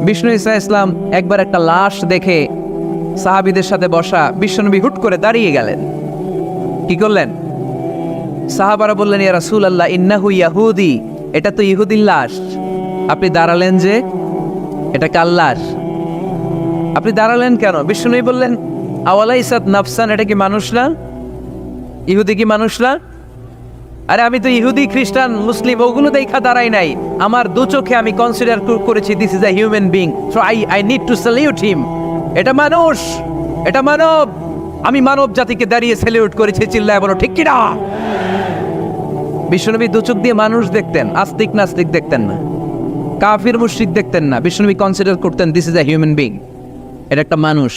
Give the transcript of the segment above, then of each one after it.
বিষ্ণু ঈসা ইসলাম একবার একটা লাশ দেখে সাহাবীদের সাথে বসা, বিশ্বনবী হুট করে দাঁড়িয়ে গেলেন। কি করলেন? সাহাবারা বললেন, ইয়া রাসূলুল্লাহ ইন্নাহু ইয়াহুদি, এটা তো ইহুদির লাশ। আপনি দাঁড়ালেন যে, এটা কার লাশ? আপনি দাঁড়ালেন কেন? বিষ্ণুনবী বললেন, আওয়ালাইসাত নাফসান, এটা কি মানুষ না? ইহুদি কি মানুষ না? আরে আমি তো ইহুদি, খ্রিস্টান, মুসলিম ওগুলো দেখা দাঁড়াই নাই। আমার দু চোখে আমি কনসিডার করেছি this is a human being, so I need to salute হিম। এটা মানুষ, এটা মানব। আমি মানব জাতিকে দাঁড়িয়ে স্যালিউট করেছি। চিল্লায় বলো ঠিক কি না? বিশ্বনবী দু চোখ দিয়ে মানুষ দেখতেন, আস্তিক নাস্তিক দেখতেন না, কাফির মুশরিক দেখতেন না। বিশ্বনবী কনসিডার করতেন this is a human being, এটা একটা মানুষ।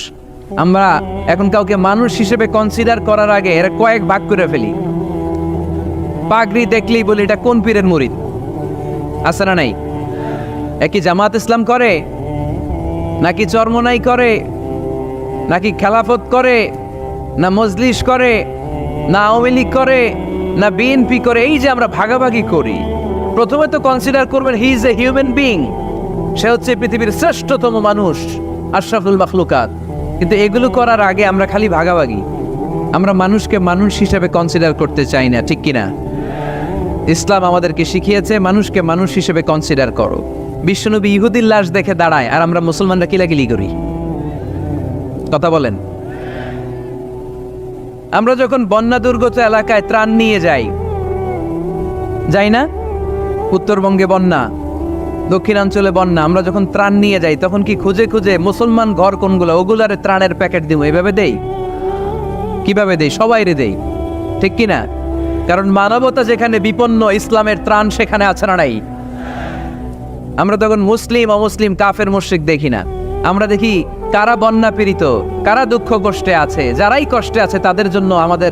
আমরা এখন কাউকে মানুষ হিসেবে কনসিডার করার আগে এরা কয়েক ভাগ করে ফেলি। পাগড়ি দেখলেই বলি এটা কোন পীরের মুরিদ, আছে না নাই? একই জামাত ইসলাম করে, নাকি চরমনাই করে, নাকি খেলাফত করে, না মজলিস করে, না আওয়ামী লীগ করে, না বিএনপি করে? এই যে আমরা ভাগাভাগি করি, প্রথমে তো কনসিডার করবেন he is a human being, সে হচ্ছে পৃথিবীর শ্রেষ্ঠতম মানুষ, আশরাফুল মাখলুকাত। কিন্তু এগুলো করার আগে আমরা খালি ভাগাভাগি, আমরা মানুষকে মানুষ হিসেবে কনসিডার করতে চাই না, ঠিক কিনা? ইসলাম আমাদেরকে শিখিয়েছে মানুষকে মানুষ হিসেবে কনসিডার করো। বিশ্বনবী ইহুদির লাশ দেখে দাঁড়ায়, আর আমরা মুসলমানরা কিলাকিলি করি। কথা বলেন। আমরা যখন বন্যা দুর্গত এলাকায় ত্রাণ নিয়ে যাই না? উত্তরবঙ্গে বন্যা, দক্ষিণাঞ্চলে বন্যা, আমরা যখন ত্রাণ নিয়ে যাই তখন কি খুঁজে খুঁজে মুসলমান ঘর কোনগুলো, ওগুলারে ত্রাণের প্যাকেট দিব এভাবে দেই? কিভাবে দেই? সবাইরে দেই, ঠিক কিনা? কারণ মানবতা যেখানে বিপন্ন, ইসলামের ত্রাণ সেখানে আছে না নাই? আমরা তখন মুসলিম অমুসলিম কাফের মুশরিক দেখি না, আমরা দেখি কারা বন্যা পীড়িত, কারা দুঃখ কষ্টে আছে। যারাই কষ্টে আছে তাদের জন্য আমাদের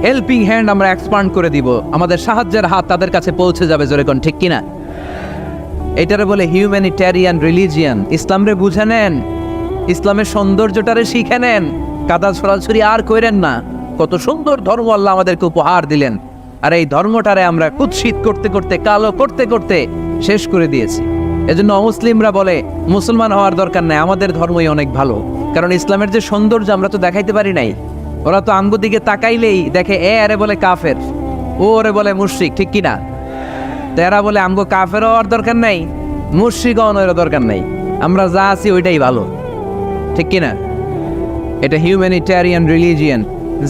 হেল্পিং হ্যান্ড আমরা এক্সপান্ড করে দিব, আমাদের সাহায্যের হাত তাদের কাছে পৌঁছে যাবে। জোরে কোন ঠিক কিনা? এটারে বলে হিউম্যানিটেরিয়ান রিলিজিয়ান। ইসলামরে বুঝে নেন, ইসলামের সৌন্দর্যটারে শিখে নেন, কাদা ছড়াছড়ি আর কইরেন না। কত সুন্দর ধর্ম আল্লাহ আমাদেরকে উপহার দিলেন, আর এই ধর্মটারে আমরা কুৎসিত করতে করতে, কালো করতে করতে শেষ করে দিয়েছি। এজন্য অমুসলিমরা বলে মুসলমান হওয়ার দরকার নাই, আমাদের ধর্মই অনেক ভালো। কারণ ইসলামের যে সৌন্দর্য আমরা তো দেখাইতে পারি নাই। ওরা তো আঙ্গুর দিকে তাকাইলেই দেখে এ আরে বলে কাফের, ও ওরে বলে মুশরিক, ঠিক কিনা? এরা বলে আমগো কাফের হওয়ার দরকার নাই, মুশরিক হওয়ার দরকার নাই, আমরা যা আছি ওইটাই ভালো, ঠিক কিনা? এটা হিউম্যানিটেরিয়ান রিলিজিয়ান।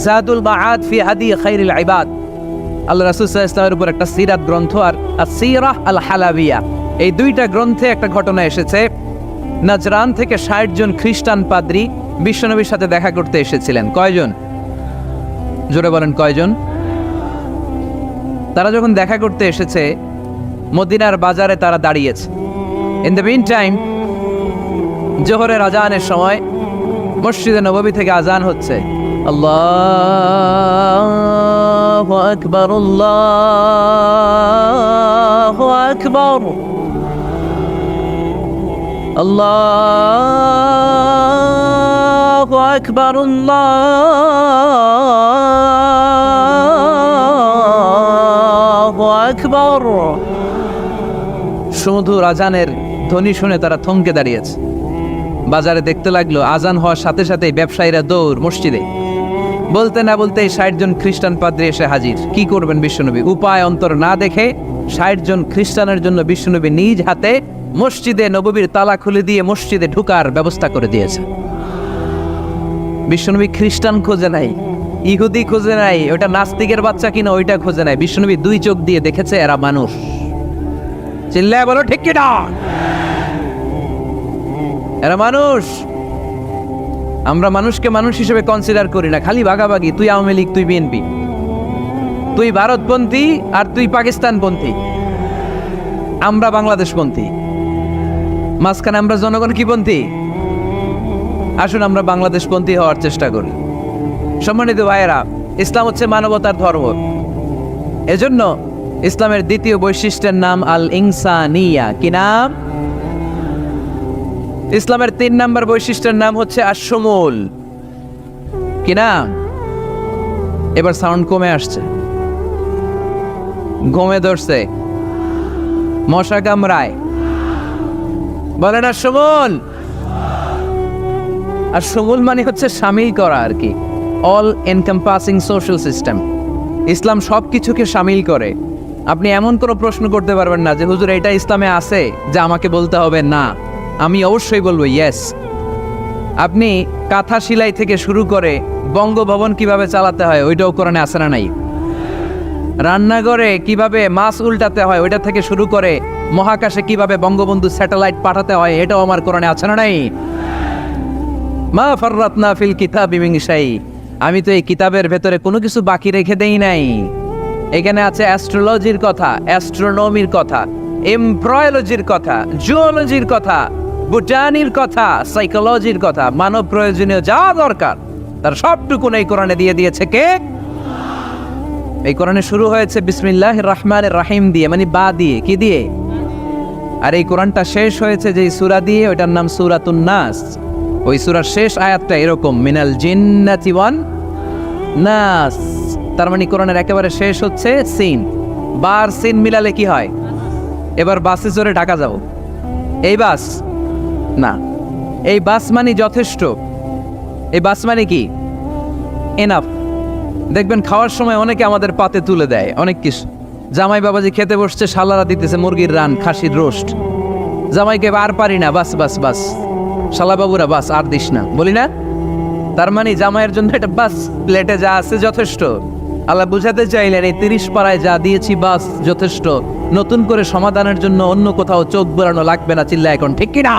জাদুল মাআদ ফি হাদি খায়রিল ইবাদ, আল্লাহ রাসূল সাল্লাল্লাহু আলাইহি ওয়াসাল্লামের উপর একটা সিরাত গ্রন্থ আর আসিরাহ আল হালাবিয়া, এই দুইটা গ্রন্থে একটা ঘটনা এসেছে। নাজরান থেকে ৬০ জন খ্রিস্টান পাদ্রী বিশ্বনবীর সাথে দেখা করতে এসেছিলেন। কয়জন? জোরে বলেন কয়জন? তারা যখন দেখা করতে এসেছে, মদিনার বাজারে তারা দাঁড়িয়েছে। ইন দ্য মিন টাইম জোহরের আজানের সময় মসজিদে নববী থেকে আজান হচ্ছে। আল্লাহু আকবার, আল্লাহু আকবার, আল্লাহু আকবার, আল্লাহু আকবার। সুমধুর আজানের ধ্বনি শুনে তারা থমকে দাঁড়িয়েছে। বাজারে দেখতে লাগলো আজান হওয়ার সাথে সাথে ব্যবসায়ীরা দৌড় মসজিদে। বলতে না বলতেই ৬০ জন খ্রিস্টান পাদ্রী এসে হাজির। কি করবেন বিশ্বনবী? উপায় অন্তর না দেখে ৬০ জন খ্রিস্টানের জন্য বিশ্বনবী নিজ হাতে মসজিদে নববীর তালা খুলে দিয়ে মসজিদে ঢুকার ব্যবস্থা করে দিয়েছে। বিশ্বনবী খ্রিস্টান খোঁজে নাই, ইহুদি খোঁজে নাই, ওটা নাস্তিকের বাচ্চা কিনা ওইটা খোঁজে নাই। বিশ্বনবী দুই চোখ দিয়ে দেখেছে এরা মানুষ। চিল্লায় বলো ঠিক কিনা? এরা মানুষ। আমরা মানুষকে মানুষ হিসেবে কনসিডার করি না, খালি ভাগাভাগি। তুই আওয়ামী লীগ, তুই বিএনপি, তুই ভারতপন্থী আর তুই পাকিস্তানপন্থী, আমরা বাংলাদেশপন্থী। মাঝখানে আমরা জনগণ কি পন্থী? আসুন আমরা বাংলাদেশপন্থী হওয়ার চেষ্টা করি। সম্মানিত ভাইয়েরা, ইসলাম হচ্ছে মানবতার ধর্ম। এজন্য ইসলামের দ্বিতীয় বৈশিষ্ট্যের নাম আল ইনসানিয়া। কি নাম? ইসলামের ৩ নম্বর বৈশিষ্ট্যের নাম হচ্ছে আশ-শুমুল। কি নাম? এবার সাউন্ড কমে আসছে, ঘুমে ধরছে, মশা কামড়ায়, বলে না সুমুল। আর সুমুল মানে হচ্ছে শামিল করা আর কি, অল এনকম্পাসিং সোশ্যাল সিস্টেম। ইসলাম সব কিছুকে শামিল করে। আপনি এমন কোনো প্রশ্ন করতে পারবেন না যে হুজুর এটা ইসলামে আছে যে আমাকে বলতে হবে না, আমি অবশ্যই বলবো ইয়েস। আপনি কাঁথা সেলাই থেকে শুরু করে বঙ্গভবন কিভাবে চালাতে হয় ওইটাও কোরআনে আছে না নাই? রান্নাঘরে কিভাবে মাছ উল্টাতে হয় ওইটা থেকে শুরু করে মহাকাশে কিভাবে বঙ্গবন্ধু স্যাটেলাইট পাঠাতে হয় এটাও আমার কোরআনে আছে না নাই? মা ফাররাতনা ফিল কিতাবি মিন শাই, আমি তো এই কিতাবের ভেতরে কোনো কিছু বাকি রেখে দেই নাই। এখানে আছে অ্যাস্ট্রোলজির কথা, অ্যাস্ট্রোনমির কথা, এমব্রয়োলজির কথা, জুওলজির কথা, বোটানির কথা, সাইকোলজির কথা, মানব প্রয়োজনীয় যা দরকার তার সবটুকুন এই কোরআনে দিয়ে দিয়েছে কে? এই কোরআনে শুরু হয়েছে বিসমিল্লাহির রহমানির রহিম দিয়ে, মানে বা দিয়ে, কি দিয়ে? আর এই কোরআনটা শেষ হয়েছে যে সূরা দিয়ে, ওইটার নাম সূরাতুন নাস। ওই সূরার শেষ আয়াতটা এরকম, মিনাল জিন্নাতি ওয়ান নাস। তার মানে কোরআনের একেবারে শেষ হচ্ছে সিন। বার সিন মিলালে কি হয়? এবার বাসে চড়ে ঢাকা যাব, এই বাস না, এই বাস মানে যথেষ্ট, এই বাস মানে কি? এনাফ। দেখবেন খাওয়ার সময় অনেকে আমাদের পাতে তুলে দেয় অনেক কিছু। জামাই বাবাজি খেতে বসছে, শালারা দিতেছে মুরগির রান, খাসির রোস্ট। জামাইকে আর পারি না, বাস বাস বাস, শালা বাবুরা বাস আর দিস না, বলি না? তার মানে জামাইয়ের জন্য এটা বাস, প্লেটে যা আছে যথেষ্ট। আল্লাহ বুঝাতে চাইলেন এই 30 পাড়ায় যা দিয়েছি বাস যথেষ্ট, নতুন করে সমাধানের জন্য অন্য কোথাও চোখ বোলানো লাগবে না। চিল্লা এখন ঠিক কিনা?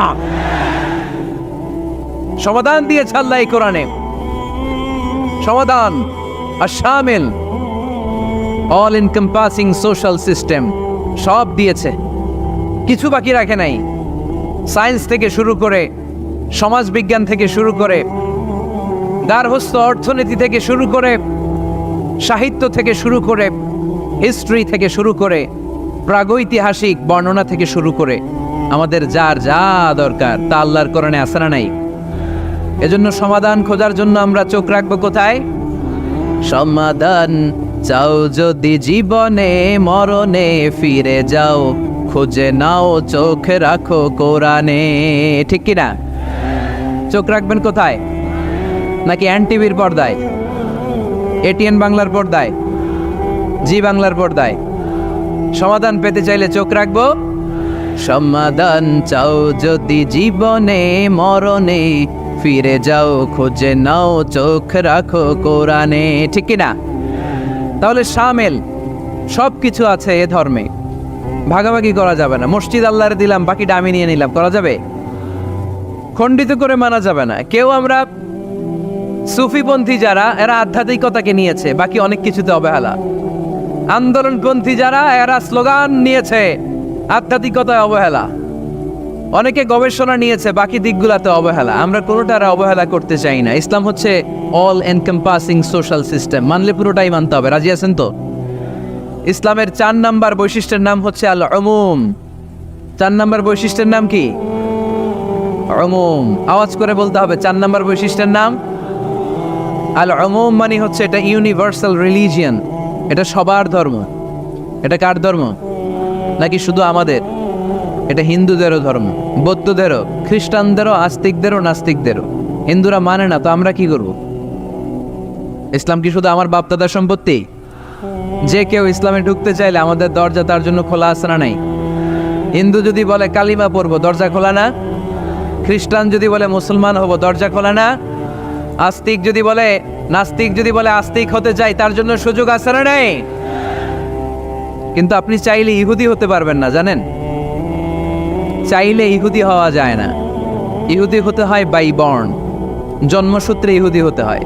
সমাধান দিয়েছে আল্লাহ এই কোরআনে, সমাধান আর শামিল, অল এনকম্পাসিং সোশ্যাল সিস্টেম সব দিয়েছে, কিছু বাকি রাখে নাই। সায়েন্স থেকে শুরু করে, সমাজ বিজ্ঞান থেকে শুরু করে, গার্হস্থ্য অর্থনীতি থেকে শুরু করে, সাহিত্য থেকে শুরু করে, হিস্ট্রি থেকে শুরু করে, প্রাগৈতিহাসিক বর্ণনা থেকে শুরু করে, আমাদের যার যা দরকার তা আল্লাহর কোরআনে আছে না নাই? এজন্য সমাধান খোঁজার জন্য আমরা চোখ রাখবো কোথায়? সমাধান চাও যদি জীবনে মরণে ফিরে যাও, খুঁজে নাও চোখ রাখো কোরআনে। ঠিক কিনা? চোখ রাখবেন কোথায়? নাকি এনটিভির পর্দায়, এটিএন বাংলার পর্দায়, জি বাংলার পর্দায়? সমাধান পেতে চাইলে চোখ রাখবো। সমাধান চাও যদি জীবনে মরণে ফিরে যাও, খুঁজে নাও চোখ রাখো কোরআনে। ঠিক কিনা? তাহলে শামিল সব কিছু আছে এ ধর্মে, ভাগাভাগি করা যাবে না। মসজিদ আল্লাহর দিলাম, বাকিটা আমি নিয়ে নিলাম, করা যাবে? খণ্ডিত করে মানা যাবে না। কেউ আমরা সুফিপন্থী যারা, এরা আধ্যাত্মিকতাকে নিয়েছে, বাকি অনেক কিছুতে অবহেলা। আন্দোলনপন্থী যারা, এরা স্লোগান নিয়েছে, আধ্যাত্মিকতায় অবহেলা। অনেকে গবেষণা নিয়েছে, বাকি দিকগুলাতে অবহেলা। আমরা কোনোটার অবহেলা করতে চাই না। ইসলাম হচ্ছে অল এনকম্পাসিং সোশ্যাল সিস্টেম, মানলে পুরোটাই মানতে হবে। রাজি আছেন তো? ইসলামের 4 নাম্বার বৈশিষ্ট্যের নাম হচ্ছে আল উমুম। 4 নাম্বার বৈশিষ্ট্যের নাম কি? উমুম। আওয়াজ করে বলতে হবে, 4 নাম্বার বৈশিষ্ট্যের নাম আল উমুম। মানে হচ্ছে এটা ইউনিভার্সাল রিলিজিয়ান, এটা সবার ধর্ম। এটা কার ধর্ম? নাকি শুধু আমাদের? এটা হিন্দুদেরও ধর্ম, বৌদ্ধদেরও, খ্রিস্টানদেরও, আস্তিকদেরও, নাস্তিকদেরও। হিন্দুরা মানে না তো আমরা কি করব? ইসলাম কি শুধু আমার বাপদাদার সম্পত্তি? যে কেউ ইসলামে ঢুকতে চাইলে আমাদের দরজা তার জন্য খোলা আছে না নাই? হিন্দু যদি বলে কালিমা পড়বো, দরজা খোলা না? খ্রিস্টান যদি বলে মুসলমান হব, দরজা খোলা না? আস্তিক যদি বলে, নাস্তিক যদি বলে আস্তিক হতে চাই, তার জন্য সুযোগ আছে না নাই? কিন্তু আপনি চাইলে ইহুদি হতে পারবেন না, জানেন? চাইলে ইহুদি হওয়া যায় না। ইহুদি হতে হয় বাই বর্ন, জন্মসূত্রে ইহুদি হতে হয়।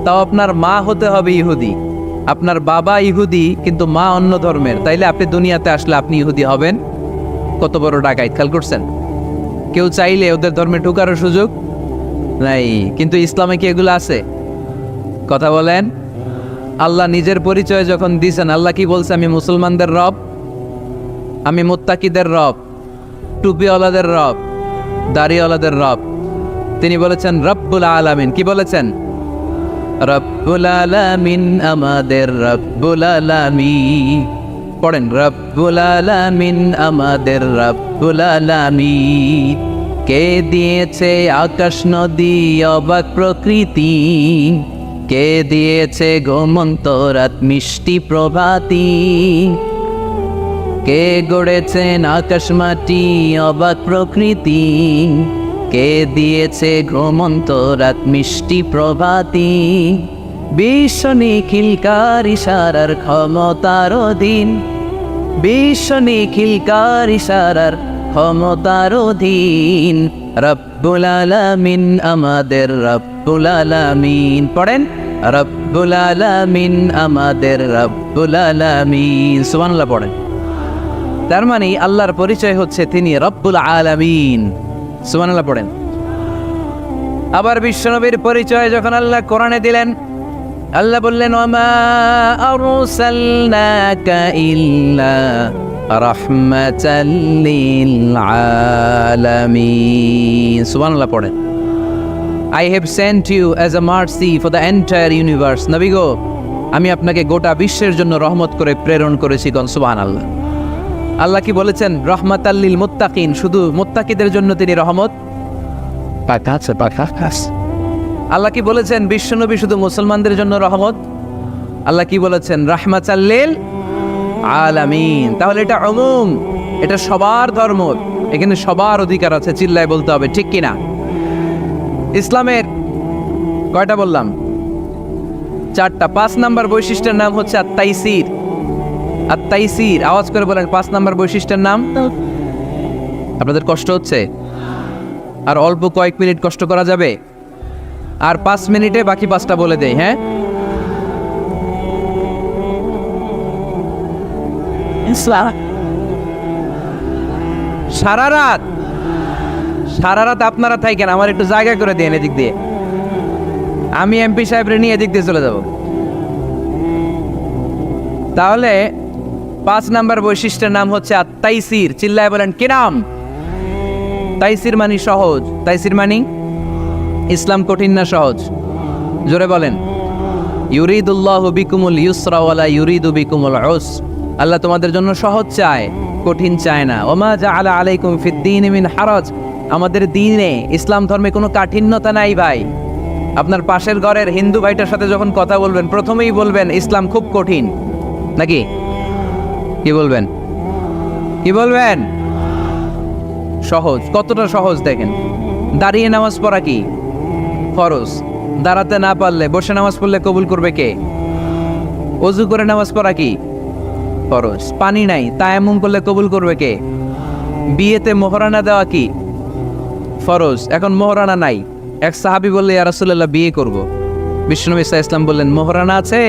তাও আপনার মা হতে হবে ইহুদি। আপনার বাবা ইহুদি কিন্তু মা অন্য ধর্মের, তাইলে আপনি দুনিয়াতে আসলে আপনি ইহুদি হবেন? কত বড় ডাকাইত, খেয়াল করছেন? কেউ চাইলে ওদের ধর্মে ঢোকারও সুযোগ নাই। কিন্তু ইসলামে কি এগুলো আছে? কথা বলেন। আল্লাহ নিজের পরিচয় যখন দিয়েছেন, আল্লাহ কি বলছে? আমি মুসলমানদের রব, আমি মুত্তাকিদের রব, টুপিওয়ালাদের রব, দাড়িওয়ালাদের রব। তিনি বলেছেন রব্বুল আলামিন। কি বলেছেন? রব্বুল আলামিন, আমাদের রব্বুল আলামিন। পড়েন, রব্বুল আলামিন আমাদের রব্বুল আলামিন, কে দিয়েছে আকাশ নদী অবাক প্রকৃতি, কে দিয়েছে ঘুমন্ত রাত মিষ্টি প্রভাতী, কে গড়েছেন আকাশ মাটি অবাক প্রকৃতি, কে দিয়েছে ঘুমন্ত রাত মিষ্টি প্রভাতী, বিশ্ব নিখিলকার ইশারার ক্ষমতার অধীন, বিশ্ব নিখিলকার ইশারার ক্ষমতার অধীন, রব্বুল আলামিন আমাদের রব্বুল আলামিন। পড়েন, রব্বুল আলামিন আমাদের রব্বুল আলামিন। সুবহানাল্লাহ পড়েন। তার মানে আল্লাহর পরিচয় হচ্ছে তিনি রব্বুল আলামিন। সুবহানাল্লাহ পড়েন। আবার বিশ্বনবীর পরিচয় যখন আল্লাহ কোরআনে দিলেন, আল্লাহ বললেন, ওয়ামা আরসালনাকা ইল্লা রাহমাতাল লিল আলামিন। সুবহানাল্লাহ পড়েন। I have sent you as a mercy for the entire universe. নবী গো, আমি আপনাকে গোটা বিশ্বের জন্য রহমত করে প্রেরণ করেছি। কোন সুবহানাল্লাহ। আল্লাহ কি বলেছেন? রহমাতাল লিল মুত্তাকিন, শুধু মুত্তাকিদের জন্য তিনি রহমত। আল্লাহ কি বলেছেন? বিশ্বনবী শুধু মুসলমানদের জন্য রহমত। আল্লাহ কি বলেছেন? রাহমাতাল লিল আলামিন। তাহলে এটা উমুম, এটা সবার ধর্ম, এখানে সবার অধিকার আছে। চিল্লায় বলতে হবে, ঠিক কিনা? ইসলামের কয়টা বললাম? 4টা। 5 নাম্বার বৈশিষ্ট্যের নাম হচ্ছে আত-তাইসির। আত-তাইসির, আওয়াজ করে বলেন 5 নাম্বার বৈশিষ্ট্যের নাম। আপনাদের কষ্ট হচ্ছে? আর অল্প কয়েক মিনিট কষ্ট করা যাবে? আর 5 মিনিটে বাকি 5টা বলে দেই। হ্যাঁ, সারা রাত আপনারা থাকেন, আমার একটু জায়গা করে দেন এদিক দিয়ে। আমি এমপি সাহেবরে নিয়ে এদিক দিয়ে চলে যাব। তাহলে 5 নাম্বার বৈশিষ্ট্যের নাম হচ্ছে আত-তাইসির। চিল্লায় বলেন, কি নাম? তাইসির মানে সহজ। তাইসির মানে ইসলাম কঠিন না সহজ? জোরে বলেন। ইউরিদুল্লাহু বিকুমুল ইউসরা ওয়ালা ইউরিদু বিকুমুল উসর। আল্লাহ তোমাদের জন্য সহজ চায়, কঠিন চায় না। ওমা জাআলা আলাইকুম ফিদ-দীনি মিন হারাজ। আমাদের দ্বীনে, ইসলাম ধর্মে কোনো কাঠিন্যতা নাই ভাই। আপনার পাশের ঘরের হিন্দু ভাইটার সাথে যখন কথা বলবেন, প্রথমেই বলবেন ইসলাম খুব কঠিন, নাকি? কি বলবেন? কি বলবেন? সহজ। কতটা সহজ দেখেন। দাঁড়িয়ে নামাজ পড়া কি ফরজ? দাঁড়াতে না পারলে বসে নামাজ পড়লে কবুল করবে কে? ওযু করে নামাজ পড়া কি ফরজ? পানি নাই, তায়াম্মুম করলে কবুল করবে কে? বিয়েতে মোহরানা দেওয়া কি ফরজ? এখন মোহরানা নাই। এক সাহাবী বললে, ইয়া রাসূলুল্লাহ বিয়ে করব। বিশ্বনবী সাল্লাল্লাহু আলাইহি ওয়াসাল্লাম বললেন, মোহরানা আছে?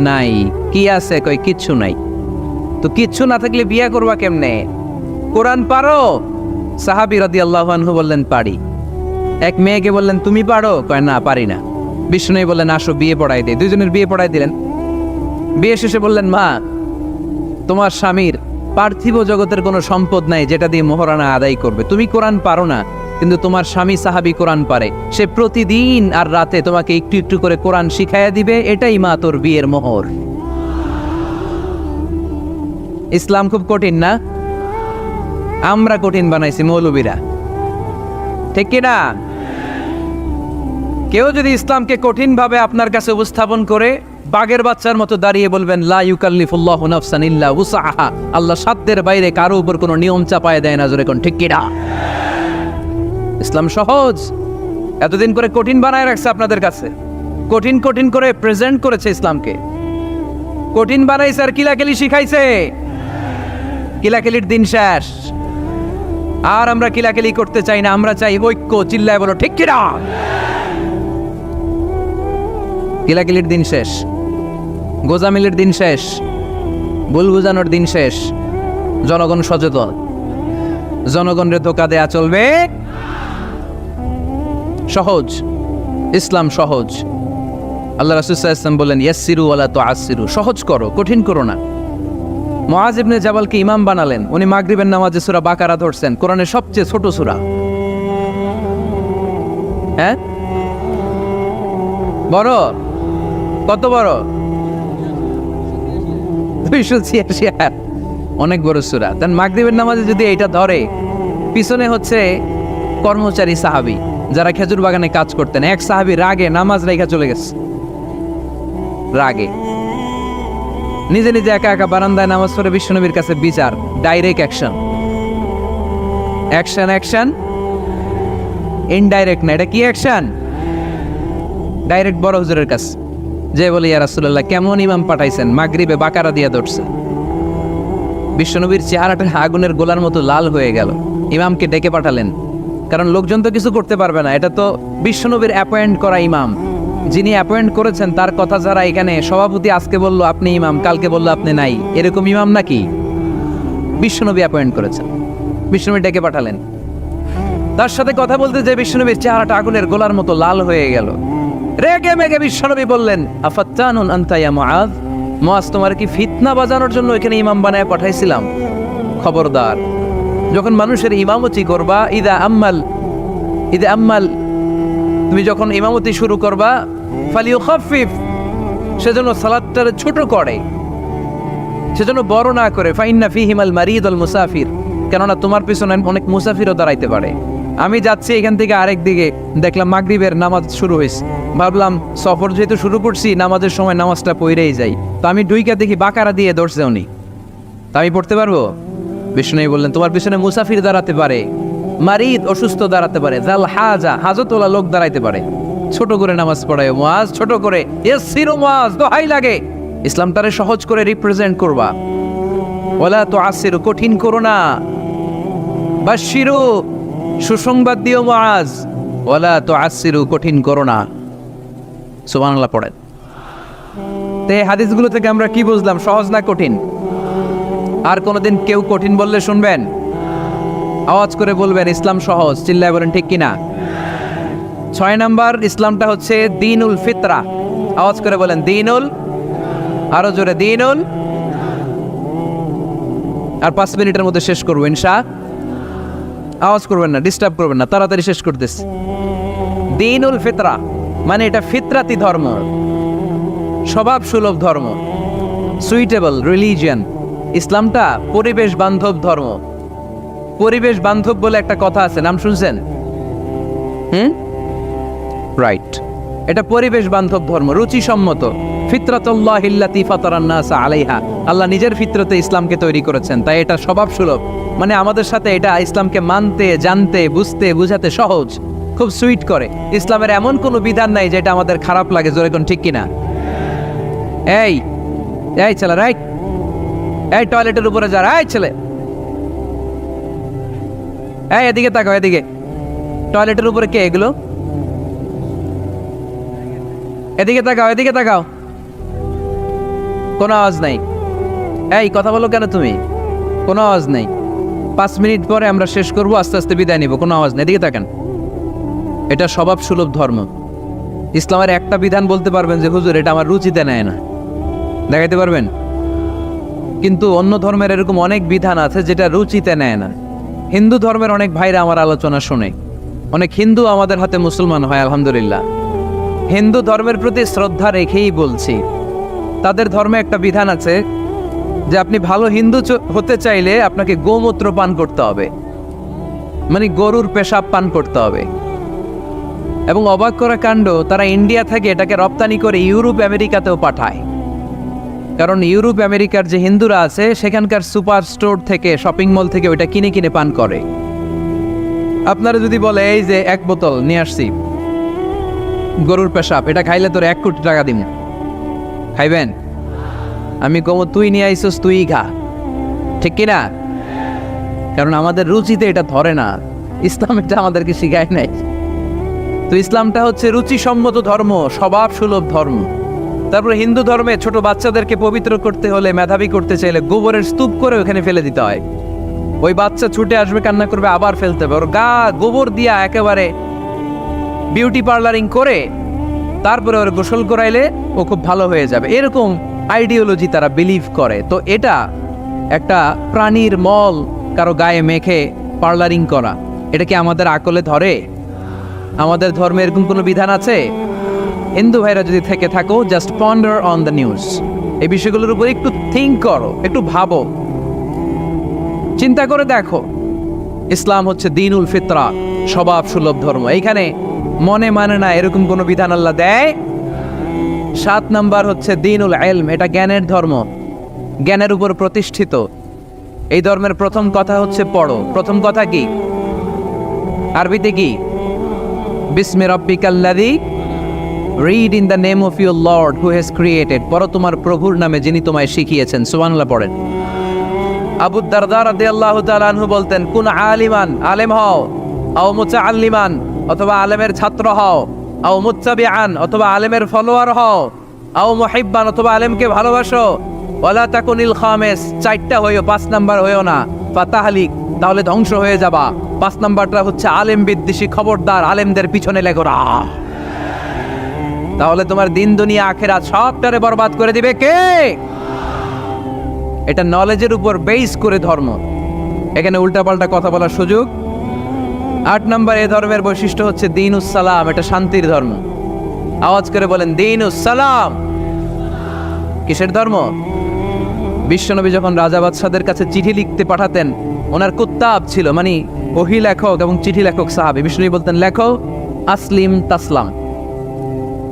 নাই। কি আছে? কই কিচ্ছু নাই। তো কিচ্ছু না থাকলে বিয়ে করবা কেমনে? কোরআন পারো? সাহাবী রাদিয়াল্লাহু আনহু বললেন, পারি। এক মেয়েকে বললেন, তুমি পারো? কয় না, পারি না। বিশ্বনবী বললেন, আসো বিয়ে পড়াই দেই। দুইজনের বিয়ে পড়াই দিলেন। বিয়ে শেষে বললেন, মা, তোমার স্বামীর পার্থিব জগতের কোনো সম্পদ নাই যেটা দিয়ে মোহরানা আদায় করবে। তুমি কোরআন পারো না, কিন্তু তোমার স্বামী সাহাবী কোরআন পারে। সে প্রতিদিন আর রাতে তোমাকে একটু একটু করে কোরআন শিখাইয়া দিবে। এটাই মা তোর বিয়ের মোহর। ইসলাম খুব কঠিন না? আমরা কঠিন বানাইছি মৌলবীরা, ঠিক কিনা? কেউ যদি ইসলামকে কঠিন ভাবে আপনার কাছে উপস্থাপন করে, বাঘের বাচ্চার মতো দাঁড়িয়ে বলবেন, লা ইউকাল্লিফুল্লাহু নাফসান ইল্লা উসআহা। আল্লাহ সাধ্যের বাইরে কারো উপর কোনো নিয়ম চাপায় দেয় না। জোরে কোন, ঠিক কিনা? ইসলাম সহজ। এতদিন করে কঠিন বানায় রাখছে আপনাদের কাছে, কঠিন কঠিন করে প্রেজেন্ট করেছে ইসলামকে। কঠিন বানাইছে আর কিলাকিলি শিখাইছে। কিলাকিলির দিন শেষ। আর আমরা কিলাকিলি করতে চাই না, আমরা চাই ঐক্য। চিল্লায় বলো, ঠিক কিনা? কিলাকিলির দিন শেষ, গোজামিলের দিন শেষ, ভুল বুঝানোর দিন শেষ। জনগণ সচেতন, জনগণের ধোঁকা দেয়া চলবে। সহজ, ইসলাম সহজ। আল্লাহ রাসূল সাল্লাল্লাহু আলাইহি ওয়াসাল্লাম বলেন, ইয়াসসিরু ওয়ালা তুআসসিরু। সহজ করো, কঠিন করো না। মুআয ইবনে জাবালকে ইমাম বানালেন। উনি মাগরিবের নামাজে সূরা বাকারা ধরছেন, কোরআনের সবচেয়ে ছোট সূরা। হ্যাঁ, বড়? কত বড়? 286 আয়াত, অনেক বড় সূরা। দেন মাগরিবের নামাজে যদি এটা ধরে, পিছনে হচ্ছে কর্মচারী সাহাবী যারা খেজুর বাগানে কাজ করতেন, এক সাহাবী রাগে নামাজ রেখা চলে গেছে, রাগে নিজে নিজে একা একা বারান্দায় নামাজ পড়ে বিশ্বনবীর কাছে বিচার, direct action, action action, indirect না, এটা কি অ্যাকশন? ডাইরেক্ট বড় হুজুরের কাছে যে বলে, ইয়া রাসূলুল্লাহ কেমন ইমাম পাঠাইছেন, মাগরিবে বাকারা দিয়ে ধরছে। বিশ্বনবীর চেহারাটা আগুনের গোলার মতো লাল হয়ে গেল। ইমামকে ডেকে পাঠালেন, কারণ লোকজন তো কিছু করতে পারবে না, এটা তো বিশ্বনবীর অ্যাপয়েন্ট করা ইমাম, যিনি অ্যাপয়েন্ট করেছেন তার কথা যারা এখানে সভাপতি আজকে বলল আপনি ইমাম, কালকে বলল আপনি নাই, এরকম ইমাম নাকি? বিশ্বনবী অ্যাপয়েন্ট করেছেন। বিশ্বনবী ডেকে পাঠালেন, তার সাথে কথা বলতে যে বিশ্বনবীর চেহারাটা আগুনের গোলার মতো লাল হয়ে গেল। রেগে মেগে বিশ্বনবী বললেন, আফাত্তানুন আনতা ইয়া মুআয, মুআয তোমার কি ফিতনা বাজানোর জন্য এখানে ইমাম বানায় পাঠাইছিলাম? খবরদার, যখন মানুষের ইমামতি করবা, ইদা আম্মাল তুমি যখন ইমামতি শুরু করবা, ফালিউখাফিফ, সেজন্য সালাতটারে ছোট করে, সেজন্য বড় না করে, ফাইন্না ফিহিমাল মারিদ ওয়াল মুসাফির, কেননা তোমার পিছনে অনেক মুসাফিরও দাঁড়াইতে পারে। আমি যাচ্ছি এখান থেকে আরেক দিকে, দেখলাম মাগরিবের নামাজ শুরু হয়েছে, ভাবলাম সফর যেহেতু শুরু করছি নামাজের সময় নামাজটা পড়েই যাই, তো আমি ডুইকা দেখি বাকারা দিয়ে ধরছে উনি, তা আমি পড়তে পারবো? বিষ্ণু বললেন, তোমার পিছনে মুসাফির দাঁড়াতে পারে, মারিদ অসুস্থ দাঁড়াতে পারে, জাল হাজা হাজতওয়ালা লোক দাঁড়াইতে পারে, ছোট করে নামাজ পড়ায় মুআয, ছোট করে, ইয়াসসিরু মুআয, দোহাই লাগে ইসলামটারে সহজ করে রিপ্রেজেন্ট করবা, ওয়ালা তুআসসিরু, কঠিন করো না, বাশশিরু, সুসংবাদ দিও মুআয, ওয়ালা তুআসসিরু, কঠিন করো না। সুবহানাল্লাহ পড়েন। তো এই হাদিসগুলো থেকে আমরা কি বুঝলাম? সহজ না কঠিন? আর কোনোদিন কেউ কঠিন বললে শুনবেন? আওয়াজ করে বলবেন ইসলাম সহজ, চিল্লায় বলেন ঠিক কিনা। 6 নাম্বার, ইসলামটা হচ্ছে দ্বীনুল ফিতরা। আওয়াজ করে বলেন দ্বীনুল, আরো জোরে দ্বীনুল। আর 5 মিনিটের মধ্যে শেষ করবো ইনশাআল্লাহ। আওয়াজ করবেন না, ডিস্টার্ব করবেন না, তাড়াতাড়ি শেষ করতেছি। দ্বীনুল ফিতরা মানে এটা ফিতরাতি ধর্ম, স্বভাব সুলভ ধর্ম, সুইটেবল রিলিজিয়ান। ইসলামটা পরিবেশ বান্ধব ধর্ম। পরিবেশ বান্ধব বলে একটা কথা আছে, নাম শুনছেন? রাইট, এটা পরিবেশ বান্ধব ধর্ম, রুচিসম্মত। ফিতরাতুল্লাহিল্লাতী ফাতারান নাস আলাইহা, আল্লাহ নিজের ফিতরতে ইসলামকে তৈরি করেছেন, তাই এটা স্বভাব সুলভ, মানে আমাদের সাথে এটা ইসলামকে মানতে, জানতে, বুঝতে, বুঝাতে সহজ, খুব সুইট করে। ইসলামের এমন কোনো বিধান নাই যেটা আমাদের খারাপ লাগে, জোরে কোন ঠিক কিনা? এই এই ছেলে, রাইট, এই টয়লেটের উপরে যা, এই ছেলে, এই এদিকে তাকাও, এদিকে। টয়লেটের উপরে কে এগুলো? এদিকে তাকাও, এদিকে তাকাও। কোনো আওয়াজ নাই। এই কথা বলো কেন তুমি? কোনো আওয়াজ নেই। 5 মিনিট পরে আমরা শেষ করব, আস্তে আস্তে বিদায় নিব, কোনো আওয়াজ নেই। এদিকে তাকান। এটা স্বভাব সুলভ ধর্ম। ইসলামের একটা বিধান বলতে পারবেন যে হুজুর এটা আমার রুচিতে নেয় না, দেখাইতে পারবেন? কিন্তু অন্য ধর্মের এরকম অনেক বিধান আছে যেটা রুচিতে নেয় না। হিন্দু ধর্মের অনেক ভাইরা আমার আলোচনা শোনে, অনেক হিন্দু আমাদের হাতে মুসলমান হয়, আলহামদুলিল্লাহ। হিন্দু ধর্মের প্রতি শ্রদ্ধা রেখেই বলছি, তাদের ধর্মে একটা বিধান আছে যে আপনি ভালো হিন্দু হতে চাইলে আপনাকে গোমূত্র পান করতে হবে, মানে গরুর পেশাব পান করতে হবে। এবং অবাক করা কাণ্ড, তারা ইন্ডিয়া থেকে এটাকে রপ্তানি করে ইউরোপ আমেরিকাতেও পাঠায়, কারণ ইউরোপ আমেরিকার যে হিন্দুরা আছে সেখানকার সুপার স্টোর থেকে, শপিং মল থেকে ওইটা কিনে কিনে পান করে। আপনারা যদি বলে এই যে 1 বোতল নিয়ে আসছি গরুর পেশাব, এটা খাইলে তোর 1 কোটি টাকা দিন, খাইবেন? আমি কমো তুই নিয়ে আইসোস, তুই খা, ঠিক কিনা? কারণ আমাদের রুচিতে এটা ধরে না, ইসলাম এটা আমাদেরকে শিখায় নাই। তো ইসলামটা হচ্ছে রুচিসম্মত ধর্ম, স্বভাব সুলভ ধর্ম। তারপরে হিন্দু ধর্মে ছোট বাচ্চাদেরকে পবিত্র করতে হলে, মেধাবী করতে চাইলে গোবরের স্তূপ করে ওখানে ফেলে দিতে হয়। ওই বাচ্চা ছুটে আসবে, কান্না করবে, আবার ফেলতে হবে। ওর গা গোবর দিয়া একেবারে বিউটি পার্লারিং করে তারপরে ওর গোসল করাইলে ও খুব ভালো হয়ে যাবে, এরকম আইডিওলজি তারা বিলিভ করে। তো এটা একটা প্রাণীর মল কারো গায়ে মেখে পার্লারিং করা, এটা কি আমাদের আকলে ধরে? আমাদের ধর্মে এরকম কোনো বিধান আছে? হিন্দু ভাইরা যদি থেকে থাকো, just ponder on the news. এই বিষয়গুলোর উপর একটু থিঙ্ক করো, একটু ভাবো, চিন্তা করে দেখো। ইসলাম হচ্ছে দ্বীনুল ফিতরা, স্বভাব সুলভ ধর্ম। এইখানে মনে মানে না এরকম কোনো বিধান আল্লাহ দেয়। 7 নাম্বার হচ্ছে দ্বীনুল ইলম, এটা জ্ঞানের ধর্ম, জ্ঞানের উপর প্রতিষ্ঠিত। এই ধর্মের প্রথম কথা হচ্ছে পড়ো। প্রথম কথা কি? আরবিতে কি? বিসমি রাব্বিকাল্লাযী, read in the name of your lord who has created. পড়ো তোমার প্রভুর নামে যিনি তোমায় শিখিয়েছেন। সুবহানাল্লাহ পড়েন। আবু দারদা রাদিয়াল্লাহু তাআলা আনহু বলতেন, কুন আলিমান, আলেম হও, আও মুতাআল্লিমান, অথবা আলেমের ছাত্র হও, আও মুত্তাবিআন, অথবা আলেমের ফলোয়ার হও, আও মুহিব্বান, অথবা আলেমকে ভালোবাসো, ওয়ালা তাকুনিল খামিস, 4টা হইও, 5 নাম্বার হইও না, ফাতাহলিক, তাহলে ধ্বংস হয়ে যাবা। 5 নাম্বারটা হচ্ছে আলেম বিদ্বেষী, খবরদার আলেমদের পিছনে লেগো না, তাহলে তোমার দিন দুনিয়া আখিরাত সবটারে বরবাদ করে দিবে কে? এটা নলেজের উপর বেস করে ধর্ম, এখানে উল্টাপাল্টা কথা বলার সুযোগ। 8 নাম্বার এই ধর্মের বৈশিষ্ট্য হচ্ছে দ্বীনুস সালাম, এটা শান্তির ধর্ম। আওয়াজ করে বলেন দ্বীনুস সালাম। কিসের ধর্ম? বিশ্বনবী যখন রাজা বাদশাদের কাছে চিঠি লিখতে পাঠাতেন, ওনার কুত্তাব ছিল, মানে ওহী লেখক এবং চিঠি লেখক সাহাবী। বিশ্বনবী বলতেন, লেখো আসলিম তাসলাম,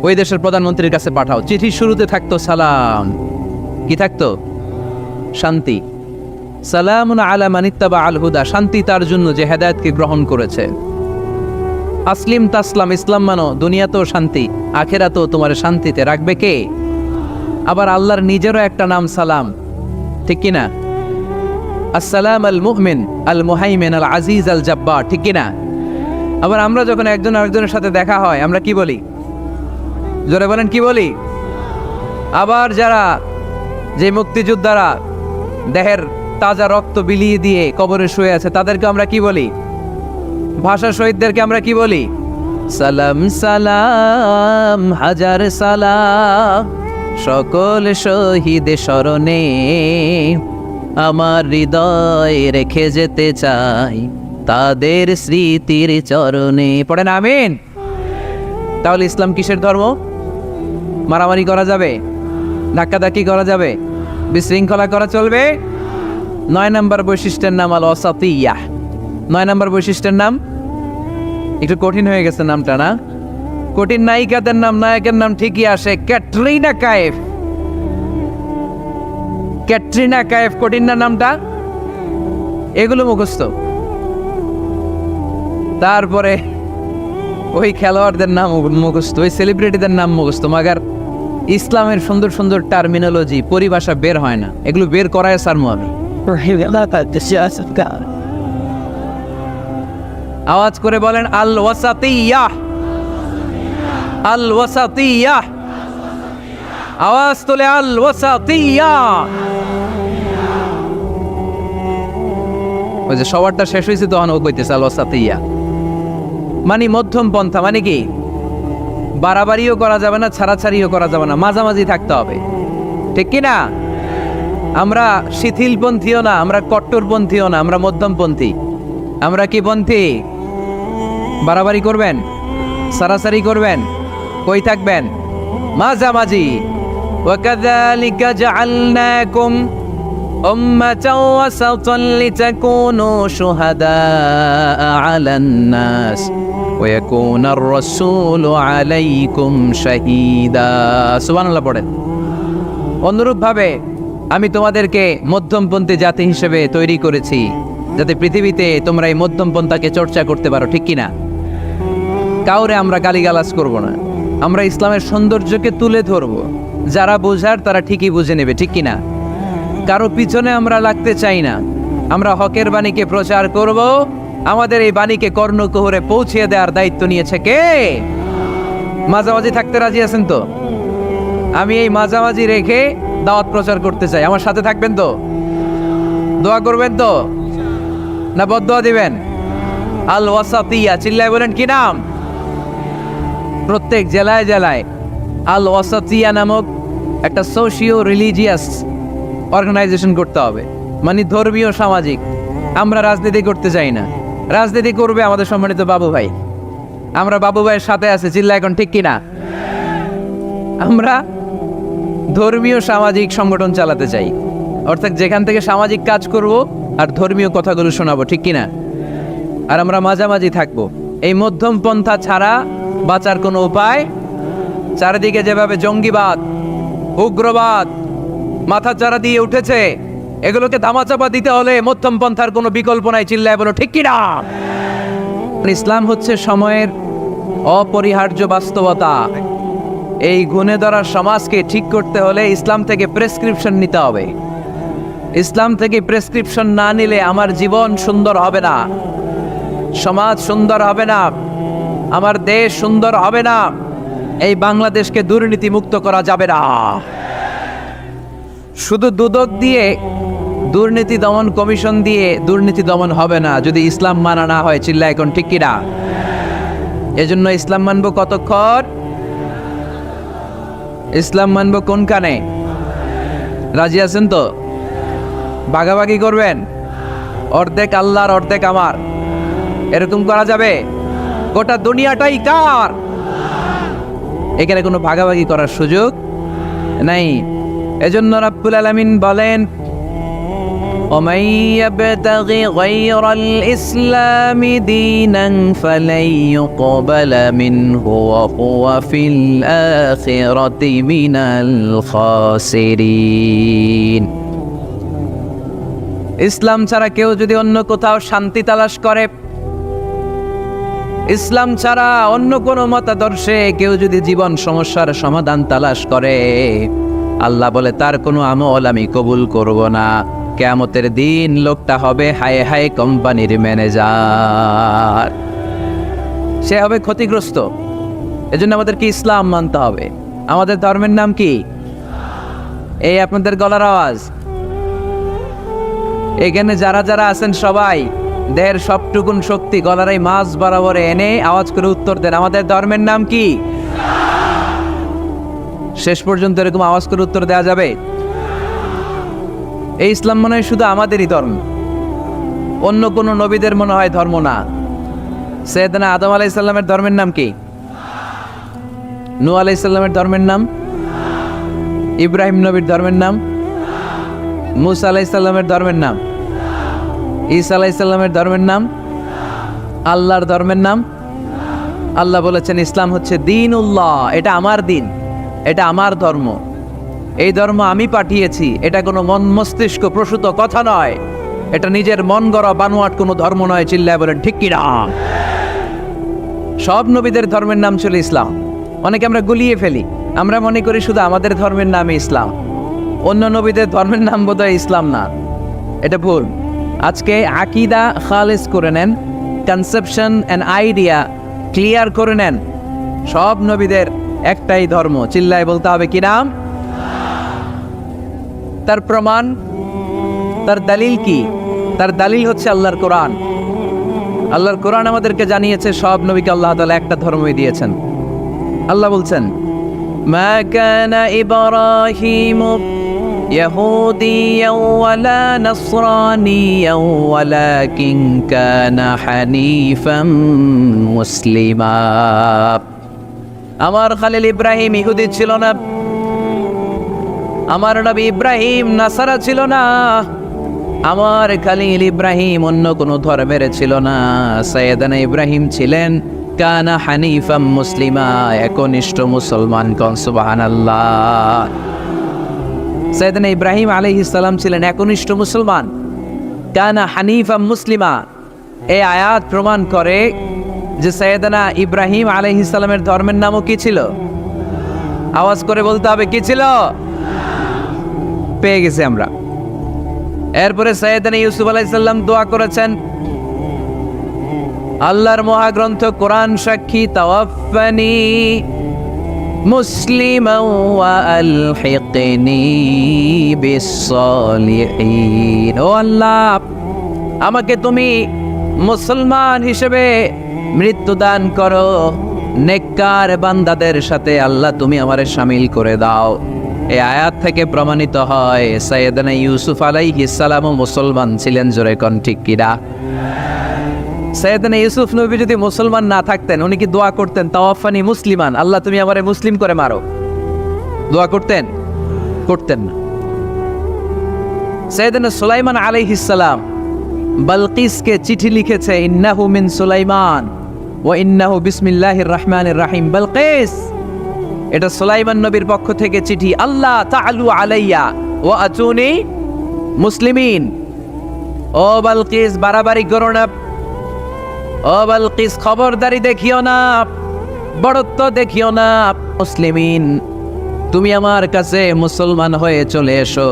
ওই দেশের প্রধানমন্ত্রীর কাছে পাঠাও। চিঠির শুরুতে থাকতো সালাম, কি থাকতো? শান্তি। সালামুন আলা মান ইত্তাবা আল হুদা, শান্তি তার জন্য যে হেদায়েতকে গ্রহণ করেছে। আসলিম তাসলাম, ইসলাম মানো, দুনিয়াতেও শান্তি, আখিরাতেও তোমার শান্তিতে রাখবে কে? আবার আল্লাহর নিজেরও একটা নাম সালাম, ঠিক কিনা? আসসালাম আল মুমিন আল মুহাইমিন আল আজিজ আল জাব্বার, ঠিক কিনা? আবার আমরা যখন একজন আরেকজনের সাথে দেখা হয় আমরা কি বলি? জোরে বলেন, কি বলি? আবার যারা, যে মুক্তিযোদ্ধারা দেহের তাজা রক্ত বিলিয়ে দিয়ে কবরে শুয়ে আছে, তাদেরকে আমরা কি বলি? ভাষা শহীদদেরকে আমরা কি বলি? সালাম সালাম হাজার সালাম, সকল শহীদ স্মরণে আমার হৃদয় রেখে যেতে চাই তাদের স্মৃতির চরণে। পড়েন আমিন। তাহলে ইসলাম কিসের ধর্ম? মারামারি করা যাবে? ধাক্কাধাক্কি করা যাবে? বিশৃঙ্খলা করা চলবে? 9 নাম্বার বৈশিষ্ট্যের নাম আল ওয়াসাতিয়্যাহ। 9 নাম্বার বৈশিষ্ট্যের নাম একটু কঠিন হয়ে গেছে নামটা, না? কঠিন নায়িকাদের নাম, নায়কের নাম ঠিকই আসে, ক্যাটরিনা কাইফ। ক্যাটরিনা কাইফ, কঠিন না নামটা? এগুলো মুখস্থ। তারপরে ওই খেলোয়াড়দের নাম মুখস্থ, ওই সেলিব্রিটিদের নাম মুখস্থ, মাগার ইসলামের সুন্দর সুন্দর টার্মিনোলজি, পরিভাষা বের হয় না। এগুলো বের করায় সারমু আমি। আওয়াজ করে বলেন আল ওয়াসাতিয়্যাহ, আল ওয়াসাতিয়্যাহ, আওয়াজ তোলে আল ওয়াসাতিয়্যাহ। ওই যে সবারটা শেষ হয়েছে তখন ও কইতেছে আল ওয়াসাতিয়্যাহ, মানে মধ্যম পন্থা। মানে কি? বাড়াবাড়িও করা যাবে না, ছাড়াছাড়িও করা যাবে না, মাঝামাঝি থাকতে হবে, ঠিক কি না? আমরা শিথিলপন্থীও না, আমরা কট্টরপন্থীও না, আমরা মধ্যমপন্থী। আমরা কি পন্থী? বাড়াবাড়ি করবেন, সারাসারি করবেন, কই থাকবেন? মাঝামাঝি। ওয়াকাযালিকা জাআলনাকুম উম্মাতাও ওয়াসাতান লিতাকুনু শুহাদাআ আলান নাস ওয়া ইয়াকুনার রাসূলু আলাইকুম শাহীদা। সুবহানাল্লাহ পড়েন। অনুরূপভাবে আমি তোমাদেরকে মধ্যমপন্থী জাতি হিসেবে তৈরি করেছি, যাতে পৃথিবীতে তোমরা এই মধ্যমপন্থাকে চর্চা করতে পারো, ঠিক কিনা? কাউরে আমরা গালিগালাজ করব না, আমরা ইসলামের সৌন্দর্যকে তুলে ধরব। যারা বোঝার তারা ঠিকই বুঝে নেবে, ঠিক কিনা? কারো পিছনে আমরা লাগতে চাই না, আমরা হকের বাণীকে প্রচার করব। আমাদের এই বাণীকে কর্ণকুহরে পৌঁছে দেওয়ার দায়িত্ব নিয়েছে কে? মাঝামাঝি থাকতে রাজি আছেন তো? আমি এই মাঝামাঝি রেখে দাওয়াত প্রচার করতে চাই। আমার সাথে থাকবেন তো? দোয়া করবেন তো? না বদদোয়া দিবেন? আল ওয়াসাতিয়্যাহ, চিল্লায় বলেন কি নাম? প্রত্যেক জেলায় জেলায় আল ওয়াসাতিয়্যাহ নামক একটা সোশিও রিলিজিয়াস অর্গানাইজেশন করতে হবে, মানে ধর্মীয় সামাজিক। আমরা রাজনীতি করতে চাই না, রাজনীতি করবে আমাদের সম্মানিত বাবু ভাই। আমরা বাবু ভাইয়ের সাথে আছে, চিল্লা এখন ঠিক কিনা? আমরা ধর্মীয় সামাজিক সংগঠন চালাতে চাই, অর্থাৎ যেখান থেকে সামাজিক কাজ করব আর ধর্মীয় কথাগুলো শোনাবো, ঠিক কিনা? আর আমরা মাঝামাঝি থাকবো। এই মধ্যম পন্থা ছাড়া বাঁচার কোনো উপায়। চারিদিকে যেভাবে জঙ্গিবাদ, উগ্রবাদ মাথাচাড়া দিয়ে উঠেছে, এগুলোকে ধামাচাপা দিতে হলে মধ্যম পন্থার কোনো বিকল্প নাই। চিল্লায় বলো ঠিক কিনা? ইসলাম হচ্ছে সময়ের অপরিহার্য বাস্তবতা। এই গুণে ধরা সমাজকে ঠিক করতে হলে ইসলাম থেকে প্রেসক্রিপশন নিতে হবে। ইসলাম থেকে প্রেসক্রিপশন না নিলে আমার জীবন সুন্দর হবে না, সমাজ সুন্দর হবে না, আমার দেশ সুন্দর হবে না, এই বাংলাদেশকে দুর্নীতি মুক্ত করা যাবে না। শুধু দুদক দিয়ে, দুর্নীতি দমন কমিশন দিয়ে দুর্নীতি দমন হবে না যদি ইসলাম মানা না হয়। চিল্লা এখন ঠিক কিনা? এজন্য ইসলাম মানবো কতক্ষণ? ইসলাম মানবো কোন কানে? রাজি আছেন তো? ভাগাভাগি করবেন, অর্ধেক আল্লাহর অর্ধেক আমার, এরকম করা যাবে? গোটা দুনিয়াটাই কার? এখানে কোনো ভাগাভাগি করার সুযোগ নাই। এজন্য রাব্বুল আলামিন বলেন, ومن يبتغ غير الإسلام دينا فلن يقبل منه وهو في الآخرة من الخاسرين। ইসলাম ছাড়া কেউ যদি অন্য কোথাও শান্তি তালাশ করে, ইসলাম ছাড়া অন্য কোনো মতাদর্শে কেউ যদি জীবন সমস্যার সমাধান তালাশ করে, আল্লাহ বলে তার কোনো আমল আমি কবুল করব না। কিয়ামতের দিন লোকটা হবে হায় হায় কোম্পানির ম্যানেজার, সে হবে ক্ষতিগ্রস্ত। এজন্য আমাদেরকে ইসলাম মানতে হবে। আমাদের ধর্মের নাম কি? এই আপনাদের গলার আওয়াজ। এখানে যারা যারা আছেন সবাই দেহের সবটুকুন শক্তি গলার এই মাছ বরাবর এনে আওয়াজ করে উত্তর দেন, আমাদের ধর্মের নাম কি? শেষ পর্যন্ত এরকম আওয়াজ করে উত্তর দেওয়া যাবে? এই ইসলাম মনে হয় শুধু আমাদেরই ধর্ম, অন্য কোনো নবীদের মনে হয় ধর্ম না। সৈয়দনা আদম আলাইহিস সালামের ধর্মের নাম কি? নূহ আলাইহিস সালামের ধর্মের নাম? ইব্রাহিম নবীর ধর্মের নাম? মুসা আলাইহিস সালামের ধর্মের নাম? ঈসা আলাইহিস সালামের ধর্মের নাম? আল্লাহর ধর্মের নাম? আল্লাহ বলেছেন ইসলাম হচ্ছে দীনুল্লাহ, এটা আমার দিন, এটা আমার ধর্ম, এই ধর্ম আমি পাঠিয়েছি। এটা কোনো মন মস্তিষ্ক প্রসূত কথা নয়, এটা নিজের মন গড়া বানোয়াট কোনো ধর্ম নয়। চিল্লায় বলেন ঠিক কিনা? সব নবীদের ধর্মের নাম ছিল ইসলাম। অনেকে আমরা গুলিয়ে ফেলি, আমরা মনে করি শুধু আমাদের ধর্মের নামে ইসলাম, অন্য নবীদের ধর্মের নাম বোধহয় ইসলাম না। এটা ভুল। আজকে আকীদা খালিস করে নেন, কনসেপশন এন্ড আইডিয়া ক্লিয়ার করে নেন। সব নবীদের একটাই ধর্ম। চিল্লায় বলতে হবে কি নাম? তার প্রমাণ, তার দলিল কি? তার দলিল হচ্ছে আল্লাহর কোরআন। আল্লাহর কোরআন আমাদেরকে জানিয়েছে সব নবীকে আল্লাহ তাআলা একটা ধর্মই দিয়েছেন। আল্লাহ বলছেন, মা কানা ইব্রাহিমু ইয়াহুদিয়াও ওয়ালা নাসরানিয়াও ওয়ালাকিন কানা হানিফাম মুসলিমা। আমার খলিল ইব্রাহিম ইহুদি ছিল না, আমার নবী ইব্রাহিম নাসারা ছিল না, আমার খলিল ইব্রাহিম অন্য কোনো ধর্মের ছিল না। সাইয়েদানা ইব্রাহিম ছিলেন কানা হানিফাম মুসলিমা, একনিষ্ঠ মুসলমান। কোন সুবহানাল্লাহ। সাইয়েদানা ইব্রাহিম আলাইহিস সালাম ছিলেন একনিষ্ঠ মুসলমান, কানা হানিফাম মুসলিমা। এই আয়াত প্রমাণ করে যে সাইয়েদানা ইব্রাহিম আলাইহিস সালামের ধর্মের নামও কি ছিল? আওয়াজ করে বলতে হবে কি ছিল? পেয়ে গেছি আমরা। এরপরে সাইয়েদানা ইউসুফ আলাইহিস সালাম দোয়া করেছেন, আল্লাহর মহাগ্রন্থ কোরআন সাক্ষী, তাওয়াফফানি মুসলিমান ওয়া আলহিকনি বিস-সালিহিন। ও আল্লাহ, আমাকে তুমি মুসলমান হিসেবে মৃত্যু দান করো, নেককার বান্দাদের সাথে আল্লাহ তুমি আমারে শামিল করে দাও। এই আয়াত থেকে প্রমাণিত হয় সাইয়েদানা ইউসুফ আলাইহিস সালামও মুসলমান ছিলেন। জোরে কোন ঠিক কিনা? সাইয়েদানা ইউসুফ নবী যদি মুসলমান না থাকতেন, উনি কি দোয়া করতেন তাওয়াফানি মুসলিমান, আল্লাহ তুমি আমারে মুসলিম করে মারো? দোয়া করতেন? করতেন না। সাইয়েদনা সুলাইমান আলাইহিস সালাম বালকিসকে চিঠি লিখেছে, ইন্নাহু মিন সুলাইমান ওয়া ইন্নাহু বিসমিল্লাহির রহমানির রহিম। বালকিস, এটা সুলাইমান নবীর পক্ষ থেকে চিঠি। আল্লাহ তাআলু আলাইয়া ওয়া আতুনি মুসলিমিন। ও বালকিস, বাড়াবাড়ি করো না। ও বালকিস, খবরদারি দেখিও না, বড়ত্ব দেখিও না। মুসলিমিন, তুমি আমার কাছে মুসলমান হয়ে চলে এসো।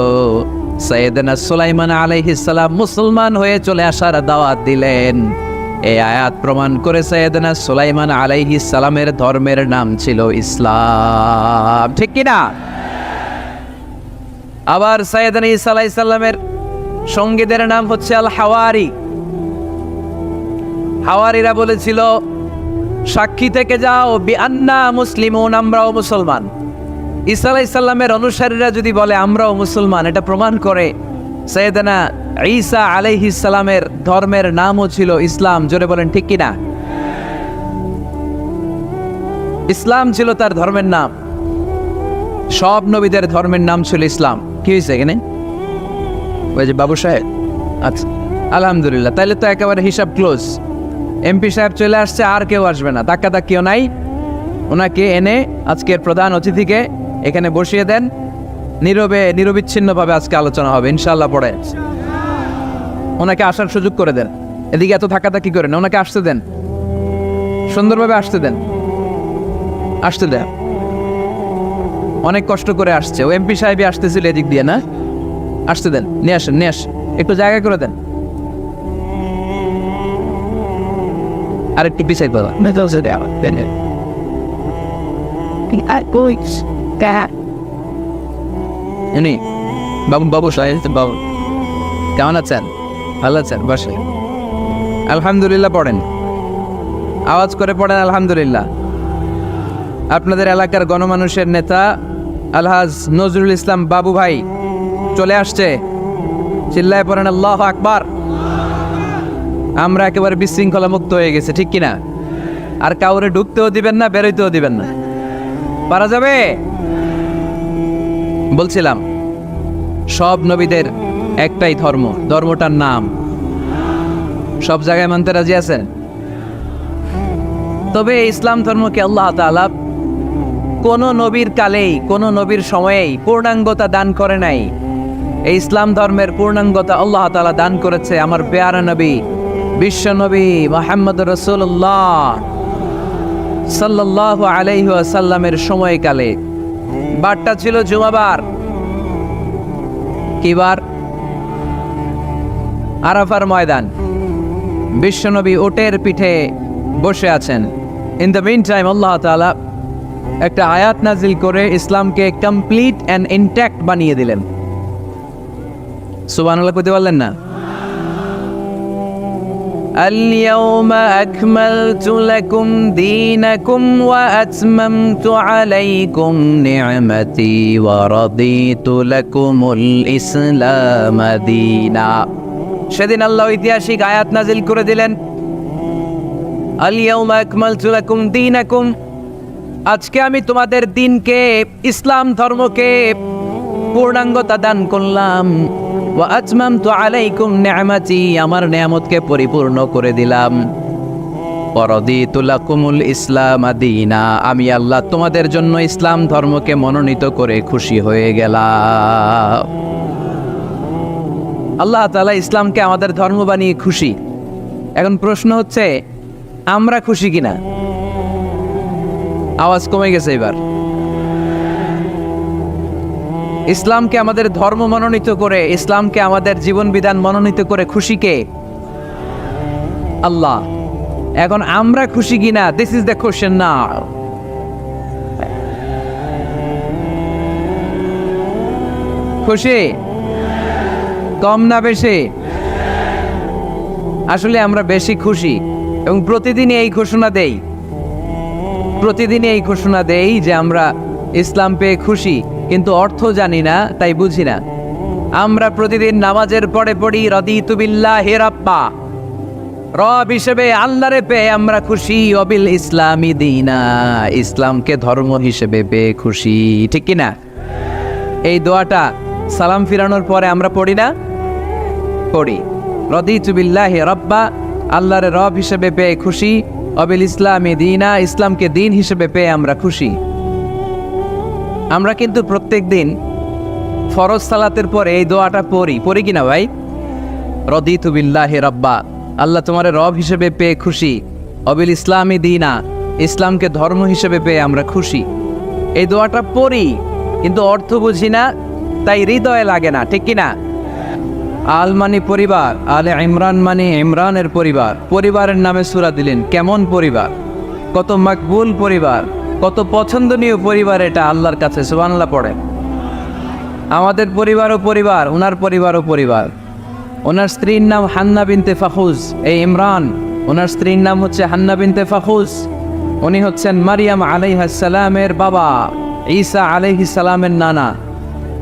সাইয়েদনা সুলাইমান আলাইহিস সালাম মুসলমান হয়ে চলে আসার দাওয়াত দিলেন। এই আয়াত প্রমাণ করে সাইয়েদনা সুলাইমান আলাইহিস সালামের ধর্মের নাম ছিল ইসলাম, ঠিক কি না? আবার সাইয়েদনা ঈসা আলাইহিস সালামের সঙ্গীদের নাম হচ্ছে আল হাওয়ারি। হাওয়ারিরা বলেছিল, সাক্ষী থেকে যাও বিআন্না মুসলিমুন, আমরাও মুসলমান। ঈসা আলাইহিস সালামের অনুসারীরা যদি বলে আমরাও মুসলমান, এটা প্রমাণ করে সাইয়েদনা ঈসা আলাইহিস সালামের ধর্মের নামও ছিল ইসলাম। জোরে বলেন ঠিক কি না? ইসলাম ছিল তার ধর্মের নাম। সব নবীদের ধর্মের নাম ছিল ইসলাম। কি হয়েছে এখানে? ওই যে বাবু সাহেব, আচ্ছা আলহামদুলিল্লাহ, তাহলে তো একেবারে হিসাব ক্লোজ। এমপি সাহেব চলে আসছে, আর কেউ আসবে না, ধাক্কা ধাক্কিও নাই। ওনাকে এনে আজকের প্রধান অতিথিকে এখানে বসিয়ে দেন। নীরবে নিরবিচ্ছিন্নভাবে আজকে আলোচনা হবে ইনশাআল্লাহ। পড়ে ওনাকে আসার সুযোগ করে দেন। এদিকে এত ধাক্কাধাক্কি করেন, ওনাকে আসতে দেন, সুন্দরভাবে আসতে দেন, আসতে দেন। অনেক কষ্ট করে আসছে, ও এমপি সাহেবই আসতেছিল এদিক দিয়ে, না? আসতে দেন, নিয়ে আসেন, নিয়ে আসেন, একটু জায়গা করে দেন। আর একটু পিছাই পাবা। বাবু বাবু সাহেব, বাবু কেমন আছেন? ভালো আছেন? বসে। আলহামদুলিল্লাহ পড়েন, আওয়াজ করে পড়েন আলহামদুলিল্লাহ। আপনাদের এলাকার গণমানুষের নেতা আলহাজ নজরুল ইসলাম বাবু ভাই চলে আসছে। চিল্লায় পড়েন আল্লাহু আকবার। আমরা একেবারে বিশৃঙ্খলা মুক্ত হয়ে গেছে, ঠিক কিনা? আর কাউরে ঢুকতেও দিবেন না, বেরোইতেও দিবেন না। পারা যাবে? বলছিলাম সব নবীদের একটাই ধর্ম, ধর্মটার নাম সব জায়গায় মানতে রাজি আছেন। তবে ইসলাম ধর্মকে আল্লাহ তাআলা কোন নবীর কালেই, কোন নবীর সময়েই পূর্ণাঙ্গতা দান করে নাই। এই ইসলাম ধর্মের পূর্ণাঙ্গতা আল্লাহ তাআলা দান করেছে আমার পেয়ারা নবী, বিশ্ব নবী মুহাম্মদ রাসূলুল্লাহ সাল্লাল্লাহু আলাইহি ওয়াসাল্লামের সময়কালে। বারটা ছিল জুমাবার। কি বার? আরাফার ময়দান। বিশ্বনবী উটের পিঠে বসে আছেন। ইন দ্য মিন টাইম আল্লাহ তাআলা একটা আয়াত নাজিল করে ইসলামকে কমপ্লিট অ্যান্ড ইনট্যাক্ট বানিয়ে দিলেন। সুবহানাল্লাহ কইতে পারলেন না? اليوم أكملت لكم دينكم وأتممت عليكم نعمتي ورضيت لكم الإسلام دينا। সেদিন আল্লাহ ঐতিহাসিক আয়াত নাজিল করে দিলেন, اليوم أكملت لكم دينكم, আজকে আমি তোমাদের দিনকে, ইসলাম ধর্মকে পূর্ণাঙ্গতা দান করলাম। ওয়া আতমামতু আলাইকুম নি'মাতি, আমার নিয়ামতকে পরিপূর্ণ করে দিলাম। ওয়া রাদিতু লাকুমুল ইসলাম দীনা, আমি আল্লাহ তোমাদের জন্য ইসলাম ধর্মকে মনোনীত করে খুশি হয়ে গেলাম। আল্লাহ তাআলা ইসলামকে আমাদের ধর্ম বানিয়ে খুশি। এখন প্রশ্ন হচ্ছে, আমরা খুশি কিনা? আওয়াজ কমে গেছে এবার। ইসলামকে আমাদের ধর্ম মনোনীত করে, ইসলামকে আমাদের জীবন বিধান মনোনীত করে খুশি কে? আল্লাহ। এখন আমরা খুশি কিনা? দিস ইজ দ্য কোশ্চেন নাও। খুশি? কম না বেশি? আসলে আমরা বেশি খুশি, এবং প্রতিদিনই এই ঘোষণা দেই, প্রতিদিনই এই ঘোষণা দেই যে আমরা ইসলাম পেয়ে খুশি, কিন্তু অর্থ জানি না, তাই বুঝি না। আমরা প্রতিদিন নামাজের পরে পড়ি রাদিতু বিল্লাহি রাব্বা, রব হিসেবে আল্লাহরে পেয়ে আমরা খুশি। ওয়াবিল ইসলামি দীনা, ইসলামকে ধর্ম হিসেবে পেয়ে খুশি, ঠিক কিনা? এই দোয়াটা সালাম ফিরানোর পরে আমরা পড়ি না? পড়ি। রদিতু বিল্লাহি রাব্বা, আল্লাহর রব হিসেবে পেয়ে খুশি, অবিল ইসলামে দীনা, ইসলামকে দিন হিসেবে পেয়ে আমরা খুশি। আমরা কিন্তু প্রত্যেক দিন ফরজ সালাতের পরে এই দোয়াটা পড়ি কিনা ভাই? রদিতু বিল্লাহি রাব্বা, আল্লাহ তোমার রব হিসেবে পেয়ে খুশি, অবিল ইসলামে দীনা, ইসলামকে ধর্ম হিসেবে পেয়ে আমরা খুশি। এই দোয়াটা পড়ি কিন্তু অর্থ বুঝি না, তাই হৃদয়ে লাগে না, ঠিক কিনা? আল মানে পরিবার, আলে ইমরান মানে ইমরানের পরিবার, পরিবারের নামে সূরা দিলেন। কেমন পরিবার, কত মাকবুল পরিবার, কত পছন্দনীয় পরিবার এটা আল্লাহর কাছে। সুবহানাল্লাহ পড়েন। আমাদের পরিবারও পরিবার, ওনার পরিবারও পরিবার। ওনার স্ত্রীর নাম হান্না বিনতে ফাখুজ, এই ইমরান, ওনার স্ত্রীর নাম হচ্ছে হান্না বিনতে ফাখুজ। উনি হচ্ছেন মারিয়াম আলাইহিস সালামের বাবা, ঈসা আলাইহিস সালামের নানা।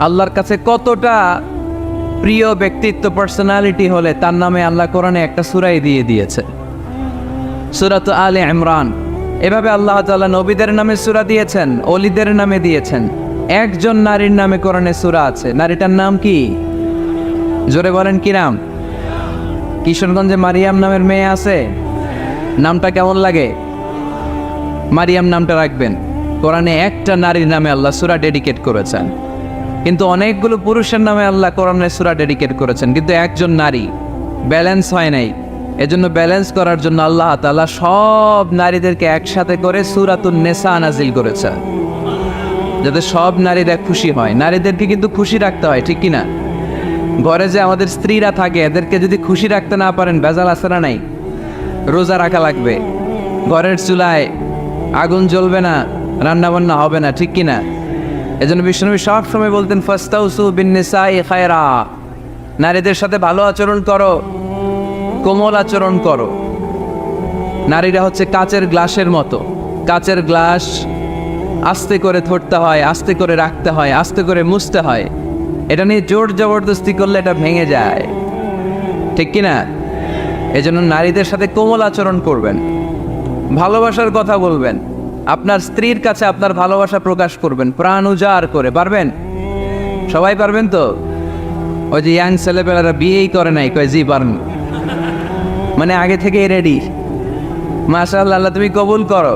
আল্লাহর কাছে কতটা প্রিয় ব্যক্তিত্ব, পার্সোনালিটি হলে তার নামে আল্লাহ কোরআনে একটা সূরাই দিয়ে দিয়েছে, সূরাত আলে ইমরান। এভাবে আল্লাহ তাআলা নবীদের নামে সূরা দিয়েছেন, ওলিদের নামে দিয়েছেন। একজন নারীর নামে কোরআনে সূরা আছে, নারীটার নাম কি? জোরে বলেন, কি নাম? কিশোরগঞ্জে মারিয়াম নামের মেয়ে আছে, নামটা কেমন লাগে? মারিয়াম নামটা রাখবেন। কোরআনে একটা নারীর নামে আল্লাহ সূরা ডেডিকেট করেছেন, কিন্তু অনেকগুলো পুরুষের নামে আল্লাহ কোরআনে সূরা ডেডিকেট করেছেন, কিন্তু একজন নারী। ব্যালেন্স হয় নাই। এজন্য ব্যালেন্স করার জন্য আল্লাহ তাআলা সব নারীদেরকে একসাথে করে সূরাতুন নিসা নাজিল করেছেন, যাতে সব নারীরা খুশি হয়। নারীদেরকে কিন্তু খুশি রাখতে হয়, ঠিক কিনা? ঘরে যে আমাদের স্ত্রীরা থাকে, এদেরকে যদি খুশি রাখতে না পারেন, ভেজাল আছে না নাই? রোজা রাখা লাগবে, ঘরের চুলায় আগুন জ্বলবে না, রান্না বান্না হবে না, ঠিক কিনা? এজন্য বিশ্বনবী সব সময় বলতেন ফাস্তাউসু বিন্নিসাই খায়রা, নারীদের সাথে ভালো আচরণ করো, কোমল আচরণ করো। নারীরা হচ্ছে কাচের গ্লাসের মতো। কাচের গ্লাস আস্তে করে ধরতে হয়, আস্তে করে রাখতে হয়, আস্তে করে মুছতে হয়। এটা নিয়ে জোর জবরদস্তি করলে এটা ভেঙে যায়, ঠিক কিনা? এজন্য নারীদের সাথে কোমল আচরণ করবেন, ভালোবাসার কথা বলবেন, আপনার স্ত্রীর কাছে আপনার ভালোবাসা প্রকাশ করবেন প্রাণ উজাড় করে। পারবেন? সবাই পারবেন তো? ওই যে ইয়াং ছেলেপেলেরা বিয়েই করে নাই, কয় জি পারেন, মানে আগে থেকেই রেডি। মাশাআল্লাহ, আল্লাহ তুমি কবুল করো।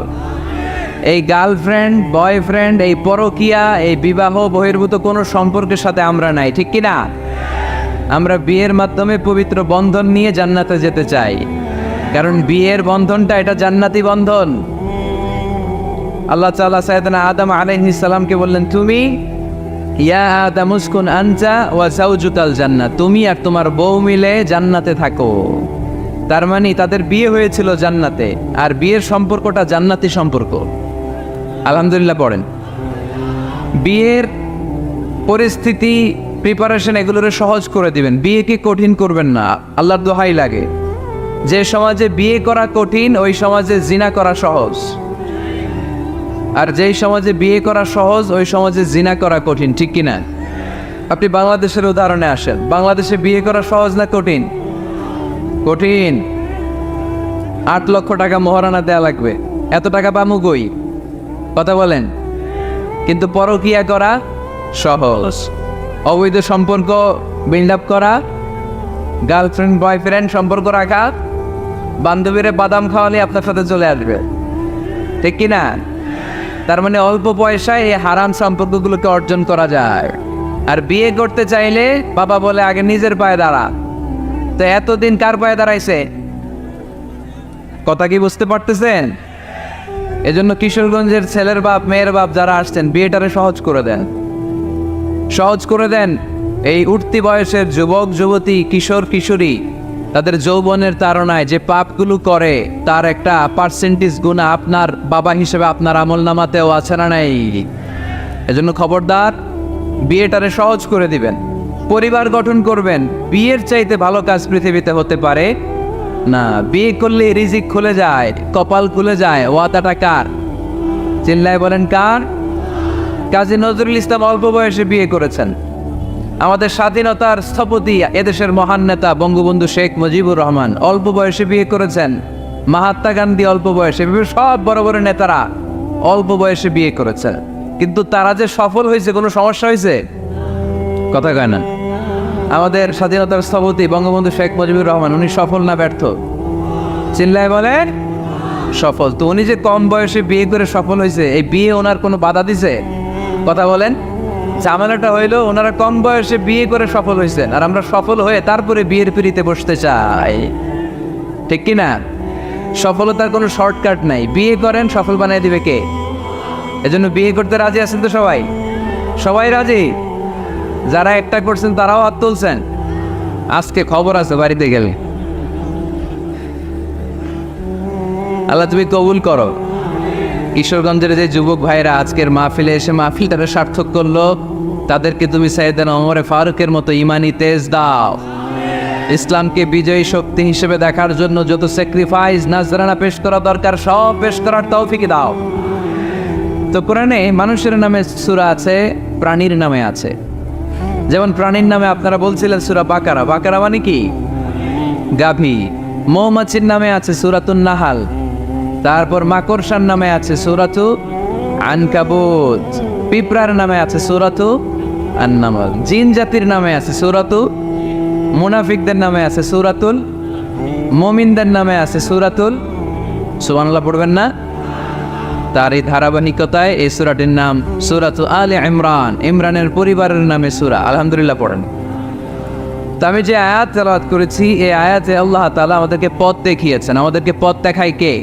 এই গার্লফ্রেন্ড, বয়ফ্রেন্ড, এই পরকিয়া, এই বিবাহ বহির্ভূত কোনো সম্পর্কের সাথে আমরা নাই, ঠিক কিনা? আমরা বিয়ের মাধ্যমে পবিত্র বন্ধন নিয়ে জান্নাতে যেতে চাই, কারণ বিয়ের বন্ধনটা এটা জান্নাতি বন্ধন। আল্লাহ তাআলা সাইয়েদনা আদম আলাইহিস সালামকে বললেন, তুমি ইয়া আদম উসকুন আনতা ওয়া যাওজুকাল জান্নাহ, তুমি আর তোমার বউ মিলে জান্নাতে থাকো। তার মানে তাদের বিয়ে হয়েছিল জান্নাতে, আর বিয়ের সম্পর্কটা জান্নাতি সম্পর্ক। আলহামদুলিল্লাহ পড়েন। বিয়ের পরিস্থিতি, প্রিপারেশন এগুলোরে সহজ করে দিবেন, বিয়েকে কঠিন করবেন না। আল্লাহর দোহাই লাগে, যে সমাজে বিয়ে করা কঠিন ওই সমাজে জিনা করা সহজ, আর যেই সমাজে বিয়ে করা সহজ ওই সমাজে জিনা করা কঠিন, ঠিক কিনা? আপনি বাংলাদেশের উদাহরণে আসেন। বাংলাদেশে বিয়ে করা সহজ না কঠিন? কঠিন। 8 লক্ষ টাকা মহারণা দেয়া লাগবে, এত টাকা পামু কই? কথা বলেন। কিন্তু পরকিয়া করা সহজ, অবৈধ সম্পর্ক বিল্ড আপ করা, গার্লফ্রেন্ড বয়ফ্রেন্ড সম্পর্ক রাখা, বান্ধবীরে বাদাম খাওয়ালে আপনার সাথে চলে আসবে, ঠিক কিনা? তার মানে অল্প পয়সায় এই হারাম সম্পর্কগুলোকে অর্জন করা যায়। আর বিয়ে করতে চাইলে বাবা বলে আগে নিজের পায়ে দাঁড়া। তো এতদিন কার পায়ে দাঁড়াইছে? কথা কি বুঝতে পারতেছেন? এজন্য কিশোরগঞ্জের ছেলের বাপ, মেয়ের বাপ যারা আসছেন, বিয়েটারে সহজ করে দেন, সহজ করে দেন। এই উঠতি বয়সের যুবক যুবতী, কিশোর কিশোরী, তাদের যৌবনের তাড়নায় যে পাপগুলো করে তার একটা পার্সেন্টেজ গুণা আপনার বাবা হিসেবে আপনার আমল নামাতেও আছে না নাই? এজন্য খবরদার, বিয়েটারে সহজ করে দিবেন, পরিবার গঠন করবেন। বিয়ের চাইতে ভালো কাজ পৃথিবীতে হতে পারে না। বিয়ে করলে রিজিক খুলে যায়, কপাল খুলে যায়। ওয়াদাটা কার? চিল্লায় বলেন কার? কাজী নজরুল ইসলাম অল্প বয়সে বিয়ে করেছেন। আমাদের স্বাধীনতার স্থপতি, এদেশের মহান নেতা বঙ্গবন্ধু শেখ মুজিবুর রহমান অল্প বয়সে বিয়ে করেছেন। মহাত্মা গান্ধী অল্প বয়সে, সব বড় বড় নেতারা অল্প বয়সে বিয়ে করেছেন। কিন্তু তারা যে সফল হয়েছে, কোনো সমস্যা হয়েছে? কথা কয় না। আমাদের স্বাধীনতার স্থপতি বঙ্গবন্ধু শেখ মুজিবুর রহমান, উনি সফল না ব্যর্থ? চিল্লায় বলেন সফল। তো উনি যে কম বয়সে বিয়ে করে সফল হয়েছে, এই বিয়ে ওনার কোনো বাধা দিছে? কথা বলেন। ঝামেলাটা হইলো ওনারা কম বয়সে বিয়ে করে সফল হয়েছেন, আর আমরা সফল হয়ে তারপরে বিয়ের পিড়িতে বসতে চাই, ঠিক কি না? সফলতার কোনো শর্টকাট নাই। বিয়ে করেন, সফল বানিয়ে দিবে কে? এজন্য বিয়ে করতে রাজি আছেন তো সবাই? সবাই রাজি? যারা একটা করছেন তারাও হাত তুলছেন। আজকে খবর আছে বাড়িতে গেলে। আল্লাহ তুমি কবুল করো। কিশোরগঞ্জের যে যুবক ভাইরা আজকের মাহফিলে এসে মাহফিলটাকে সার্থক করলো, তাদেরকে তুমি সাইয়েদনা ওমর ফারুকের মতো ইমানি তেজ দাও। ইসলামকে বিজয়ী শক্তি হিসেবে দেখার জন্য যত স্যাক্রিফাইস নাজরানা পেশ করা দরকার সব পেশ করার তৌফিক দাও। তো কোরআনে মানুষের নামে সূরা আছে, প্রাণীর নামে আছে। যেমন প্রাণীর নামে আপনারা বলছিলেন সূরা বাকারা। বাকারা মানে কি? গাভী। মৌমাছির নামে আছে সূরাতুন নাহাল। তারপর মাকড়সার নামে আছে সূরাতু আনকাবুত। পিঁপড়ার নামে আছে সূরাতু আন-নামল। জিন জাতির নামে আছে সূরাতু, মুনাফিকদের নামে আছে সূরাতুল, মুমিনদের নামে আছে সূরাতুল। সুবহানাল্লাহ পড়বেন না? তার এই ধারাবাহিকতায় এই সূরাটির নাম সূরাতু আলে ইমরান। ইমরানের পরিবারের নামে সূরা। আলহামদুলিল্লাহ পড়েন। তো আমি যে আয়াত তেলাওয়াত করেছি, এই আয়াতে আল্লাহ তাআলা আমাদেরকে পথ দেখিয়েছেন। আমাদেরকে পথ দেখায় কে?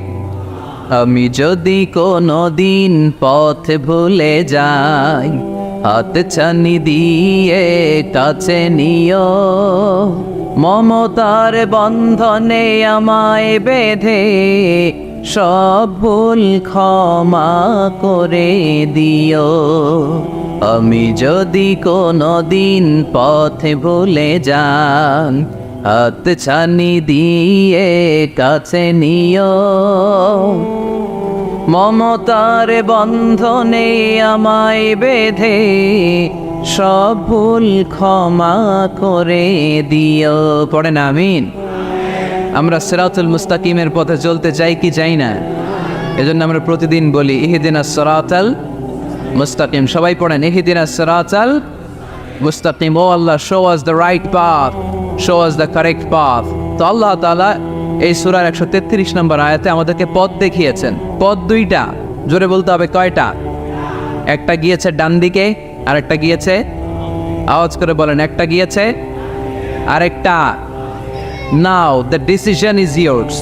আমি যদি কোনো দিন পথ ভুলে যাই, হাত ছানি দিয়ে কাছে নিও, মমতার বন্ধনে আমায় বেঁধে সব ভুল ক্ষমা করে দিও। আমি যদি কোনো দিন পথে ভুলে যাই, হাত ছানি দিয়ে কাছে নিও, মমতার বন্ধনে আমায় বেঁধে সব ভুল ক্ষমা করে দিও। পড়েন আমিন। আমরা সিরাতুল মুস্তাকিমের পথে চলতে চাই কি চাই না? এজন্য আমরা প্রতিদিন বলি ইহদিনাস সিরাতাল মুস্তাকিম। সবাই পড়েন ইহদিনাস সিরাতাল মুস্তাকিম। ও Allah, show us the right path, show us the correct path. তো আল্লাহ তাআলা এই সূরার 133 নম্বর আয়াতে আমাদেরকে পথ দেখিয়েছেন। পথ দুইটা, জোরে বলতে হবে কয়টা? একটা গিয়েছে ডান দিকে, আর একটা গিয়েছে, আওয়াজ করে বলেন, একটা গিয়েছে আরেকটা। নাও দ্য ডিসিশন ইজ ইয়ার্স।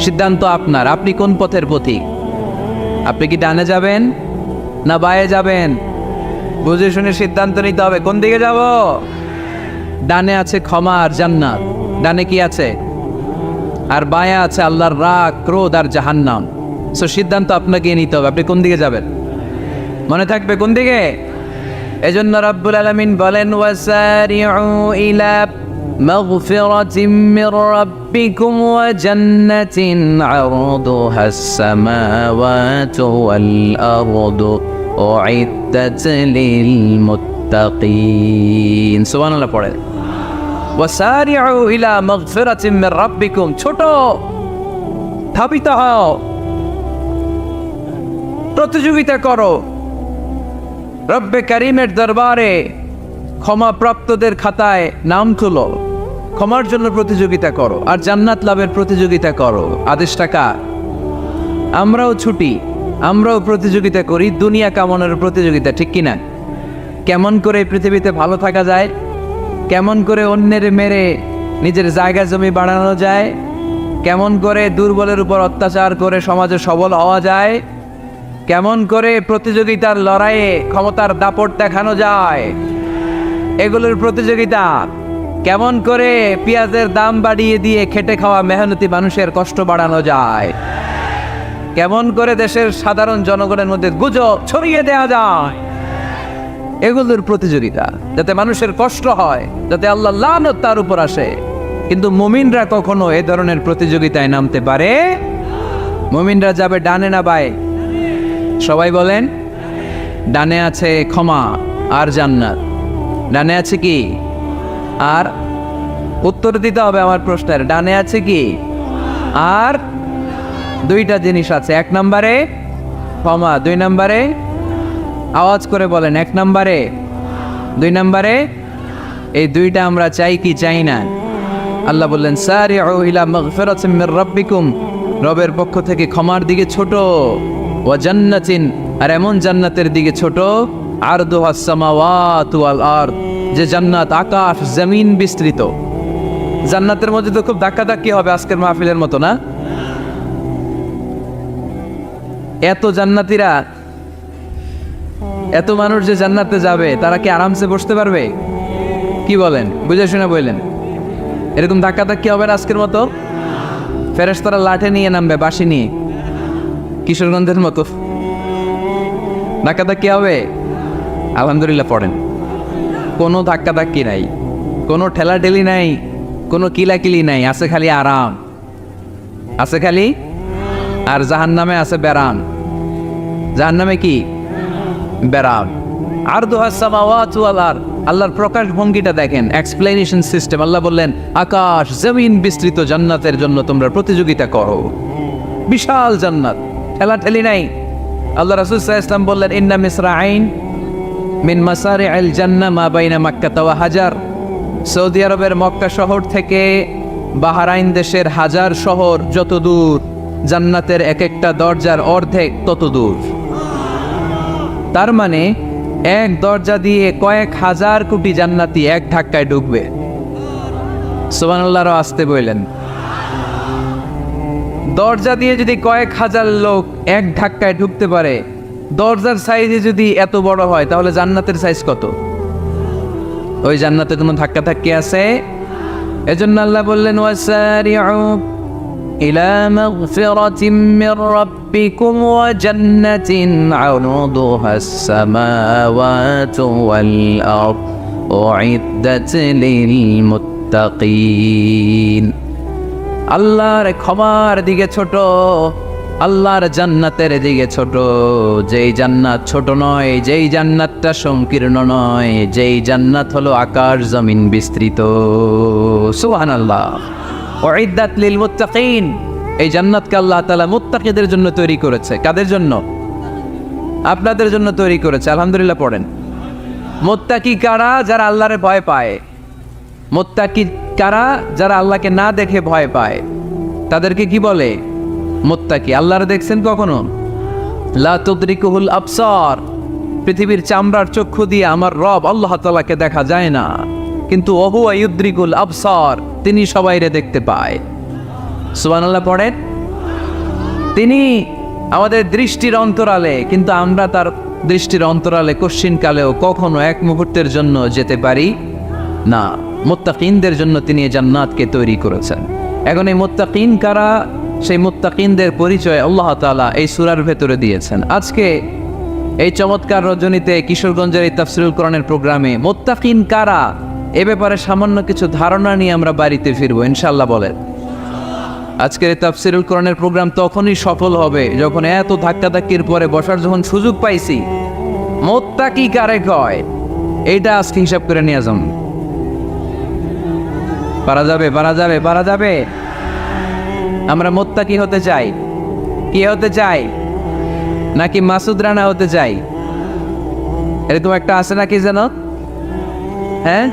সিদ্ধান্ত আপনার। আপনি কোন পথের পথিক? আপনি কি ডানে যাবেন না বায়ে যাবেন? বুঝে শুনে সিদ্ধান্ত নিতে হবে। কোন দিকে যাব? ডানে আছে ক্ষমা আর জান্নাত। ডানে কি আছে? আর বায়ে আছে আল্লাহর রাগ, ক্রোধ আর জাহান্নাম। সো সিদ্ধান্ত আপনাকে নিতে হবে, আপনি কোন দিকে যাবেন। মনে থাকবে কোন দিকে। এজন্য রাব্বুল আলামিন বলেন ওয়াসারিউ ইলা মাগফিরাতিম মির রাব্বিকুম ওয়া জান্নাতিন আরদুহাস সামাওয়াতু ওয়াল আরদু উইদ্দাত লিল মুত্তাকিন। সুবহানাল্লাহ পড়ে। ওয়াসারিউ ইলা মাগফিরাতিম মির রাব্বিকুম। ছোট, ধাবিত হও, প্রতিযোগিতা করো রব্বে কারিমের দরবারে। ক্ষমাপ্রাপ্তদের খাতায় নাম তুলো, ক্ষমার জন্য প্রতিযোগিতা করো, আর জান্নাত লাভের প্রতিযোগিতা করো। আদেশটা কার? আমরাও ছুটি, আমরাও প্রতিযোগিতা করি, দুনিয়া কামনের প্রতিযোগিতা, ঠিক কিনা? কেমন করে পৃথিবীতে ভালো থাকা যায়, কেমন করে অন্যের মেরে নিজের জায়গা জমি বাড়ানো যায়, কেমন করে দুর্বলের উপর অত্যাচার করে সমাজে সবল হওয়া যায়, কেমন করে প্রতিযোগিতার লড়াইয়ে ক্ষমতার দাপট দেখানো যায়, এগুলোর প্রতিযোগিতা। কেমন করে পেঁয়াজের দাম বাড়িয়ে দিয়ে খেটে খাওয়া মেহনতি মানুষের কষ্ট বাড়ানো যায়, কেমন করে দেশের সাধারণ জনগণের মধ্যে গুজব ছড়িয়ে দেওয়া যায়, এগুলোর প্রতিযোগিতা, যাতে মানুষের কষ্ট হয়, যাতে আল্লাহ লানত তার উপর আসে। কিন্তু মুমিনরা কখনো এ ধরনের প্রতিযোগিতায় নামতে পারে? মুমিনরা যাবে ডানে না বায়ে? সবাই বলেন। ডানে আছে ক্ষমা আর জান্নাত। ডানে আছে কি? আর উত্তর দিতে হবে আমার প্রশ্নের। ডানে আছে কি? আর দুইটা জিনিস আছে। এক নম্বরে ক্ষমা, দুই নম্বরে, আওয়াজ করে বলেন, এক নম্বরে, দুই নম্বরে এই দুইটা আমরা চাই কি চাই না? আল্লাহ বললেন সারিউ ইলা মাগফিরাতিন মির রাব্বিকুম, রবের পক্ষ থেকে ক্ষমার দিকে ছোট, ওয়া জান্নাতিন, আর এমন জান্নাতের দিকে ছোট, আরদুহাস সামাওয়াতু ওয়াল আরদ, যে জান্নাত আকাশ জমিন বিস্তৃত। জান্নাতের মধ্যে তো খুব ধাক্কাধাক্কি হবে আজকের মাহফিলের মতো না? এত জান্নাতীরা, এত মানুষ যে জান্নাতে যাবে, তারা কি আরামসে বসতে পারবে? কি বলেন? বুঝে শুনে বললেন। এরকম ধাক্কাধাক্কি হবে না আজকের মতো? ফেরেশতারা লাঠি নিয়ে নামবে, বাঁশি নিয়ে, কিশোরগঞ্জের মতো ধাক্কাধাক্কি হবে? আলহামদুলিল্লাহ পড়েন। কোনো ধাক্কাধাক্কি নাই, কোনো ঠেলাঠেলি নাই, কোনো কিলাকিলি নাই, আছে খালি আরাম, আছে খালি। আর জাহান্নামে আছে বেরাম। জাহান্নামে কি? বেরাম। আরদুহাস সামাওয়াতু ওয়াল আরদ, আল্লাহর প্রকাশ ভঙ্গিটা দেখেন, এক্সপ্লেনেশন সিস্টেম। আল্লাহ বললেন আকাশ জমিন বিস্তৃত জান্নাতের জন্য তোমরা প্রতিযোগিতা করো। বিশাল জান্নাত, ঠেলাঠেলি নাই। আল্লাহ রাসূল সাল্লাল্লাহু আলাইহি ওয়াসাল্লাম বললেন ইন্না মিসরাঈন মিন মাসারি'আল জান্নাহ মা বাইনা মাক্কা ওয়া হাজার, সৌদি আরবের মক্কা শহর থেকে বাহরাইন দেশের হাজার শহর যত দূর, জান্নাতের এক একটা দরজার অর্ধেক তত দূর। তার মানে এক দরজা দিয়ে কয়েক হাজার কোটি জান্নাতি এক ধাক্কায় ঢুকবে। সুবহানাল্লাহর আসতে বললেন, দরজা দিয়ে যদি কয়েক হাজার লোক এক ধাক্কায় ঢুকতে পারে, দরজার সাইজে যদি এত বড় হয়, তাহলে জান্নাতের সাইজ কত? ওই জান্নাতে কোনো ধাক্কা ধাক্কি আছে? এজন্য আল্লাহ বললেন ওয়াসারিউ ইলা মাগফিরাতিন মির রাব্বিকুম ওয়া জান্নাতিন আরদুহাস সামাওয়াতু ওয়াল আরদ উইদ্দাত লিল মুত্তাকিন। আল্লাহর ক্ষমার দিকে ছোট, আল্লাহর জান্নাতের দিকে ছোট। যেই জান্নাত ছোট নয়, যেই জান্নাতটা সংকীর্ণ নয়, যেই জান্নাত হলো আকাশ জমিন বিস্তৃত। সুবহানাল্লাহ। উইদ্দাত লিল মুত্তাকিন, এই জান্নাতকে আল্লাহ তাআলা মুত্তাকিদের জন্য তৈরি করেছে। কাদের জন্য? আপনাদের জন্য তৈরি করেছে। আলহামদুলিল্লাহ পড়েন। মুত্তাকি কারা? যারা আল্লাহরে ভয় পায়। মুত্তাকি কারা? যারা আল্লাহকে না দেখে ভয় পায়, তাদেরকে কি বলে? মুত্তাকি। আল্লাহরে দেখছেন কখনো? লা তুদরিকুহুল আবসার, পৃথিবীর চামড়ার চক্ষু দিয়ে আমার রব আল্লাহ তাআলাকে দেখা যায় না, কিন্তু ওহুয়া ইউদরিকুল আবসার, তিনি সবাইরে দেখতে পায়। সুবহানাল্লাহ পড়েন। তিনি আমাদের দৃষ্টির অন্তরালে, কিন্তু আমরা তার দৃষ্টির অন্তরালে কশ্চিনকালেও কখনো এক মুহূর্তের জন্য যেতে পারি না। মুত্তাকিনদের জন্য তিনি এই জান্নাতকে তৈরি করেছেন। এখন এই মুত্তাকিন কারা? সেই মুত্তাকিনদের পরিচয় আল্লাহ তাআলা এই সূরার ভেতরে দিয়েছেন। আজকে এই চমৎকার রজনীতে কিশোরগঞ্জের এই তাফসীরুল কোরআনের প্রোগ্রামে মুত্তাকিন কারা, এ ব্যাপারে সামান্য কিছু ধারণা নিয়ে আমরা বাড়িতে ফিরবো ইনশাআল্লাহ। বলেন, আজকের এই তাফসীরুল কোরআনের প্রোগ্রাম তখনই সফল হবে যখন এত ধাক্কাধাক্কির পরে বসার যখন সুযোগ পাইছি, মুত্তাকি কারে কয় এইটা আজকে হিসাব করে নিয়ে যান। পারা যাবে? পারা যাবে? পারা যাবে? আমরা মুত্তাকি হতে চাই। কি হতে চাই? নাকি মাসুদ রানা হতে চাই? এরকম একটা আছে নাকি যেন? হ্যাঁ,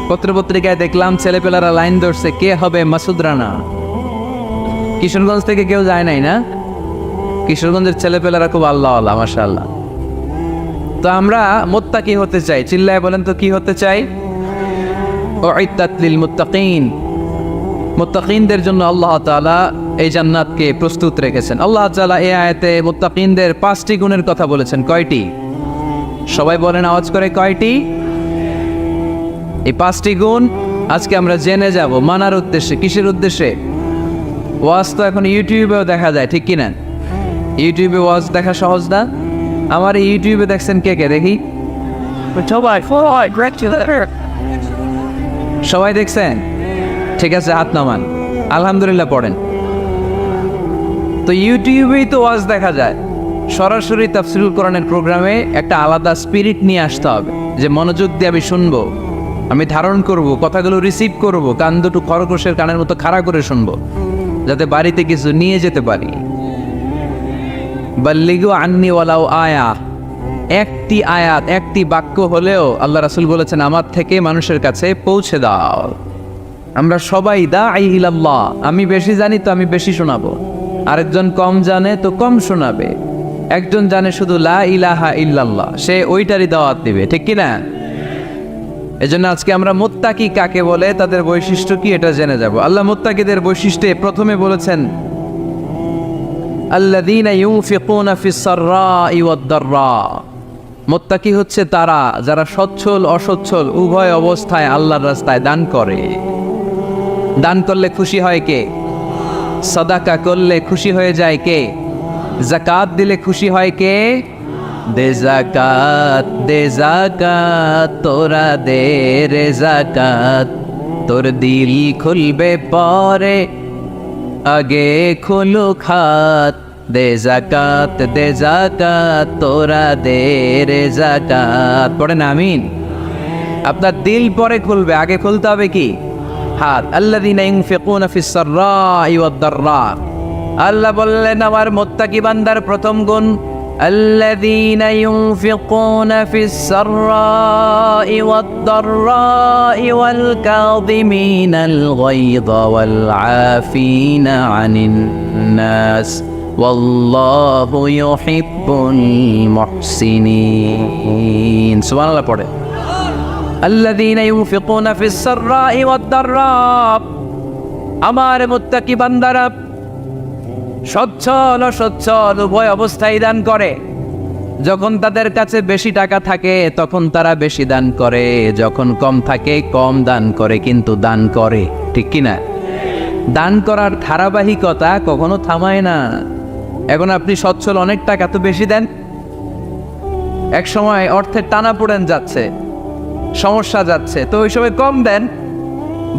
পত্রপত্রিকায় দেখলাম ছেলেপেলারা লাইন ধরছে, কে হবে মাসুদ রানা। কিশোরগঞ্জ থেকে কেউ যায় নাই না? কিশোরগঞ্জের ছেলেপেলারা খুব আল্লাহ আল্লাহ, মাশাআল্লাহ। তো আমরা মুত্তাকি হতে চাই। চিল্লায় বলেন তো কি হতে চাই? উইদ্দাত লিল মুত্তাকিন, মুত্তাকিনদের জন্য আল্লাহ তাআলা এই জান্নাতকে প্রস্তুত রেখেছেন। আল্লাহ তাআলা এই আয়াতে মুত্তাকিনদের 5টি গুণের কথা বলেছেন। কয়টি? সবাই বলেন আওয়াজ করে, কয়টি? এই 5টি গুণ আজকে আমরা জেনে যাব মানার উদ্দেশ্যে। কিসের উদ্দেশ্যে? ওয়াজ তো এখন ইউটিউবেও দেখা যায়, ঠিক কিনা? ইউটিউবে ওয়াজ দেখা সহজ না? আমার ইউটিউবে দেখছেন কে কে? দেখি সবাই দেখছেন? ঠিক আছে, হাত নামান। আলহামদুলিল্লাহ পড়েন। তো ইউটিউবেই তো ওয়াজ দেখা যায়। সরাসরি তাফসীরুল কোরআনের প্রোগ্রামে একটা আলাদা স্পিরিট নিয়ে আসতে হবে, যে মনোযোগ দিয়ে আমি শুনবো, আমি ধারণ করব, কথাগুলো রিসিভ করব, কান দুটো খরগোশের কানের মতো খাড়া করে শুনবো, যাতে বাড়িতে কিছু নিয়ে যেতে পারি। বাল্লিগু আন্নি ওয়ালাউ আয়া, একটি আয়াত, একটি বাক্য হলেও আল্লাহ রাসূল বলেছেন আমার থেকে মানুষের কাছে পৌঁছে দাও। আমরা সবাই দাঈ ইলাল্লাহ। আমি বেশি জানি তো আমি বেশি শোনাবো, আরেকজন কম জানে তো কম শোনাবে, একজন জানে শুধু লা ইলাহা ইল্লাল্লাহ, সে ওইটারই দাওয়াত দিবে, ঠিক কি না? এজন্য আজকে আমরা মুত্তাকি কাকে বলে, তাদের বৈশিষ্ট্য কি, এটা জেনে যাব। আল্লাহ মুত্তাকিদের বৈশিষ্ট্যে প্রথমে বলেছেন আল্লাযীনা ইউনফিকুনা ফিস সাররাই ওয়াদ দাররা। মুত্তাকি হচ্ছে তারা যারা সচ্ছল অসচ্ছল উভয় অবস্থায় আল্লাহর রাস্তায় দান করে। দান করলে খুশি হয় কে? সাদাকা করলে খুশি হয়ে যায় কে? যাকাত দিলে খুশি হয় কে? দে যাকাত তোরা দে রে যাকাত, তোর দিল খুলবে পরে আগে খুলু খাত। দে যাকাত তোরা দে রে যাকাত। পড়েন আমিন। আপনার দিল পরে খুলবে, আগে খুলতে হবে কি? হাত। আল্লাযীনা ইউনফিকুনা ফিস সাররাই ওয়াদ দাররা। আল্লাহ বললেন আমার মুত্তাকি বান্দার প্রথম গুণ আল্লাযীনা ইউনফিকুনা ফিস সাররাই ওয়াদ দাররাই ওয়াল কাযিমিনাল গায়যা ওয়াল আফিনা আনিন নাস ওয়াল্লাহু ইউহিব্বুল মুহসিনিন। সুবহানাল্লাহ পড়ে। আল্লাযীনা ইউনফিকুনা ফিস সাররাই ওয়াদ দাররা। আমার মুত্তাকি বান্দারা সচ্ছল অসচ্ছল উভয় অবস্থায় দান করে। যখন তাদের কাছে বেশি টাকা থাকে তখন তারা বেশি দান করে, যখন কম থাকে কম দান করে, কিন্তু দান করে, ঠিক কি না? দান করার ধারাবাহিকতা কখনো থামায় না। এখন আপনি সচ্ছল, অনেক টাকা তো বেশি দেন, এক সময় অর্থের টানাপোড়েন যাচ্ছে, সমস্যা যাচ্ছে, তো ওই সময় কম দেন।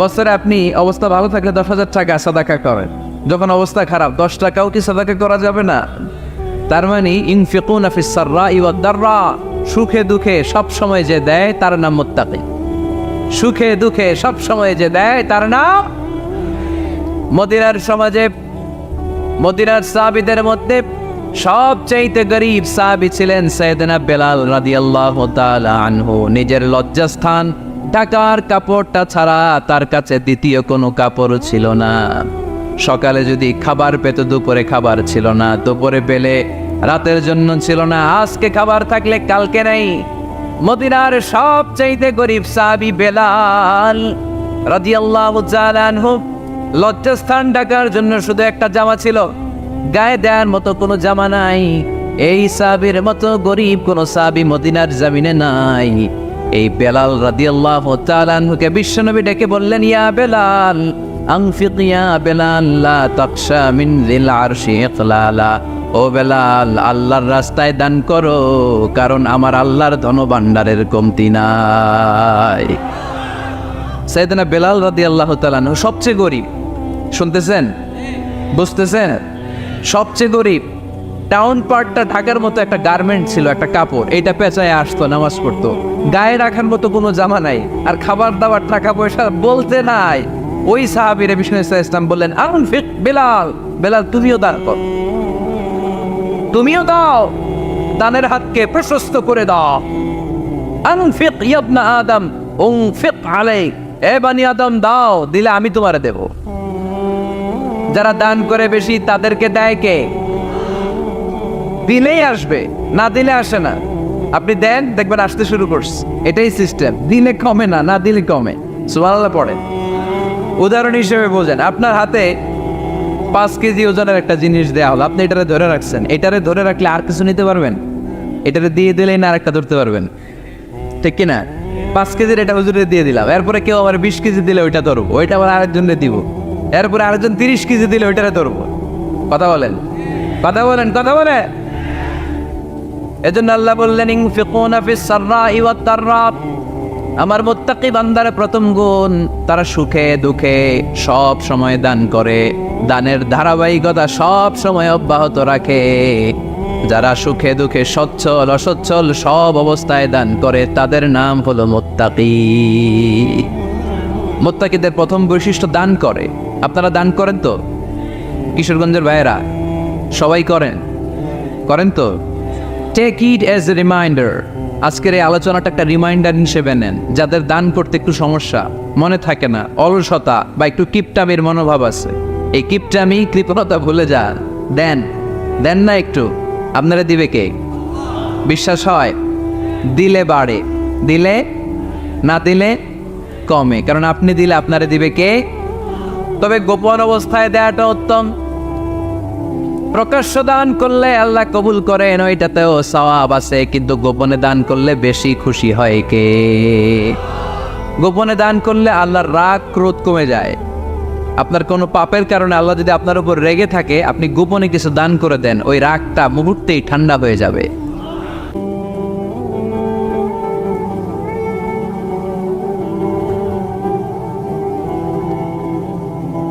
বছরে আপনি অবস্থা ভালো থাকলে 10,000 টাকা সাদাকা করেন, যখন অবস্থা খারাপ 10 টাকাও কি সাদাকা করা যাবে না? তার মানে ইউনফিকুনা ফিস সাররাই ওয়াদ দাররা, সুখে দুঃখে সব সময় যে দেয় তার নাম মুত্তাকি। সুখে দুঃখে সব সময় যে দেয় তার নাম। মদিনার সমাজে মদিনার সাহাবীদের মধ্যে সবচাইতে গরিব সাহাবী ছিলেন সাইয়েদনা বেলাল রাদিয়াল্লাহু তাআলা আনহু। নিজের লজ্জাস্থান ঢাকার কাপড়টা ছাড়া তার কাছে দ্বিতীয় কোনো কাপড় ছিল না। সকালে যদি খাবার পেত, দুপুরে খাবার ছিল না, দুপুরে পেলে রাতের জন্য ছিল না, আজকে খাবার থাকলে কালকে নেই। মদিনার সবচাইতে গরিব সাহাবী বেলাল রাদিয়াল্লাহু তাআলা আনহু, লজ্জাস্থান ঢাকার জন্য শুধু একটা জামা ছিল, গায়ে দেওয়ার মতো কোনো জামা নাই। এই সাহাবীর মতো গরিব কোনো সাহাবী মদিনার জমিনে নাই। এই বেলাল রাদিয়াল্লাহু তাআলা আনহুকে বিশ্বনবী ডেকে বললেন, ইয়া বেলাল আনফিক ইয়া বেলাল লা তাকশা মিন যিল আরশি ইকলালা। ও বেলাল, আল্লাহর রাস্তায় দান করো, কারণ আমার আল্লাহর ধনভাণ্ডারের কমতি নাই। সাইয়েদনা বেলাল রাদিয়াল্লাহু তাআলা আনহু সবচেয়ে গরিব। শুনতেছেন? বুঝতেছেন? সবচেয়ে গরিব। টাউন পার্টটা ঢাকার মতো একটা গার্মেন্ট ছিল, একটা কাপড়, এইটা পেঁচায় আসতো, নামাজ পড়তো, গায়ে রাখার মতো কোনো জামা নাই, আর খাবার দাবার টাকা পয়সা বলতে নাই। ওই সাহাবীর বিষ্ণু ইসলাম বললেন, আনফিক বেলাল, বেলাল তুমিও দান কর, তুমিও দাও, দানের হাতকে প্রশস্ত করে দাও। আনফিক ইয়া ইবনা আদম উনফিক আলাইক, এ বানি আদম দাও, দিলে আমি তোমারে দেব। যারা দান করে বেশি তাদেরকে দেয় কে? দিলেই আসবে, না দিলে আসে না। আপনি দেন, দেখবেন আসতে শুরু করছে। এটাই সিস্টেম, দিলে কমে না, না দিলে কমে। সুবহানাল্লাহ পড়েন। উদাহরণ হিসেবে বোঝেন, আপনার হাতে 5 কেজি ওজনের একটা জিনিস দেওয়া হলো, আপনি এটারে ধরে রাখছেন। এটারে ধরে রাখলে আর কিছু নিতে পারবেন? এটারে দিয়ে দিলেই না আরেকটা ধরতে পারবেন, ঠিক কিনা? 5 কেজির এটা হুজুরে দিয়ে দিলাম, এরপরে কেউ আবার 20 কেজি দিলে ওইটা ধরবো, ওইটা আবার আরেকজনকে দিব, এরপরে আরেকজন 30 কেজি দিলে ওইটারে ধরবো। কথা বলেন, কথা বলেন, কথা বলে। এজন্য আল্লাহ বললেন, ইনফিকুনা ফিস সাররাই ওয়াদ দাররা। আমার মুত্তাকি বান্দার প্রথম গুণ, তারা সুখে দুঃখে সব সময় দান করে, দানের ধারাবাহিকতা সব সময় অব্যাহত রাখে। যারা সুখে দুঃখে সচ্ছল অসচ্ছল সব অবস্থায় দান করে, তাদের নাম হলো মুত্তাকি। মুত্তাকিদের প্রথম বৈশিষ্ট্য দান করে। আপনারা দান করেন তো? কিশোরগঞ্জের ভাইয়েরা সবাই করেন? করেন তো? Take it as a reminder. আজকের এই আলোচনাটা একটা রিমাইন্ডার হিসেবে নেন, যাদের দান করতে একটু সমস্যা, মনে থাকে না, অলসতা বা একটু কিপটামির মনোভাব আছে, এই কিপটামি কৃপণতা ভুলে যান, দেন দেন না একটু, আপনারা দিবে কে? বিশ্বাস হয় দিলে বাড়ে, দিলে না দিলে কমে, কারণ আপনি দিলে আপনারা দিবে কে? তবে গোপন অবস্থায় দেওয়াটা উত্তম। প্রকাশ্য দান করলে আল্লাহ কবুল করেন, ওইটাতেও সওয়াব আছে, কিন্তু গোপনে দান করলে বেশি খুশি হয় কে? গোপনে দান করলে আল্লাহর রাগ ক্রোধ কমে যায়। আপনার কোনো পাপের কারণে আল্লাহ যদি আপনার উপর রেগে থাকে, আপনি গোপনে কিছু দান করে দেন, ওই রাগটা মুহূর্তেই ঠান্ডা হয়ে যাবে।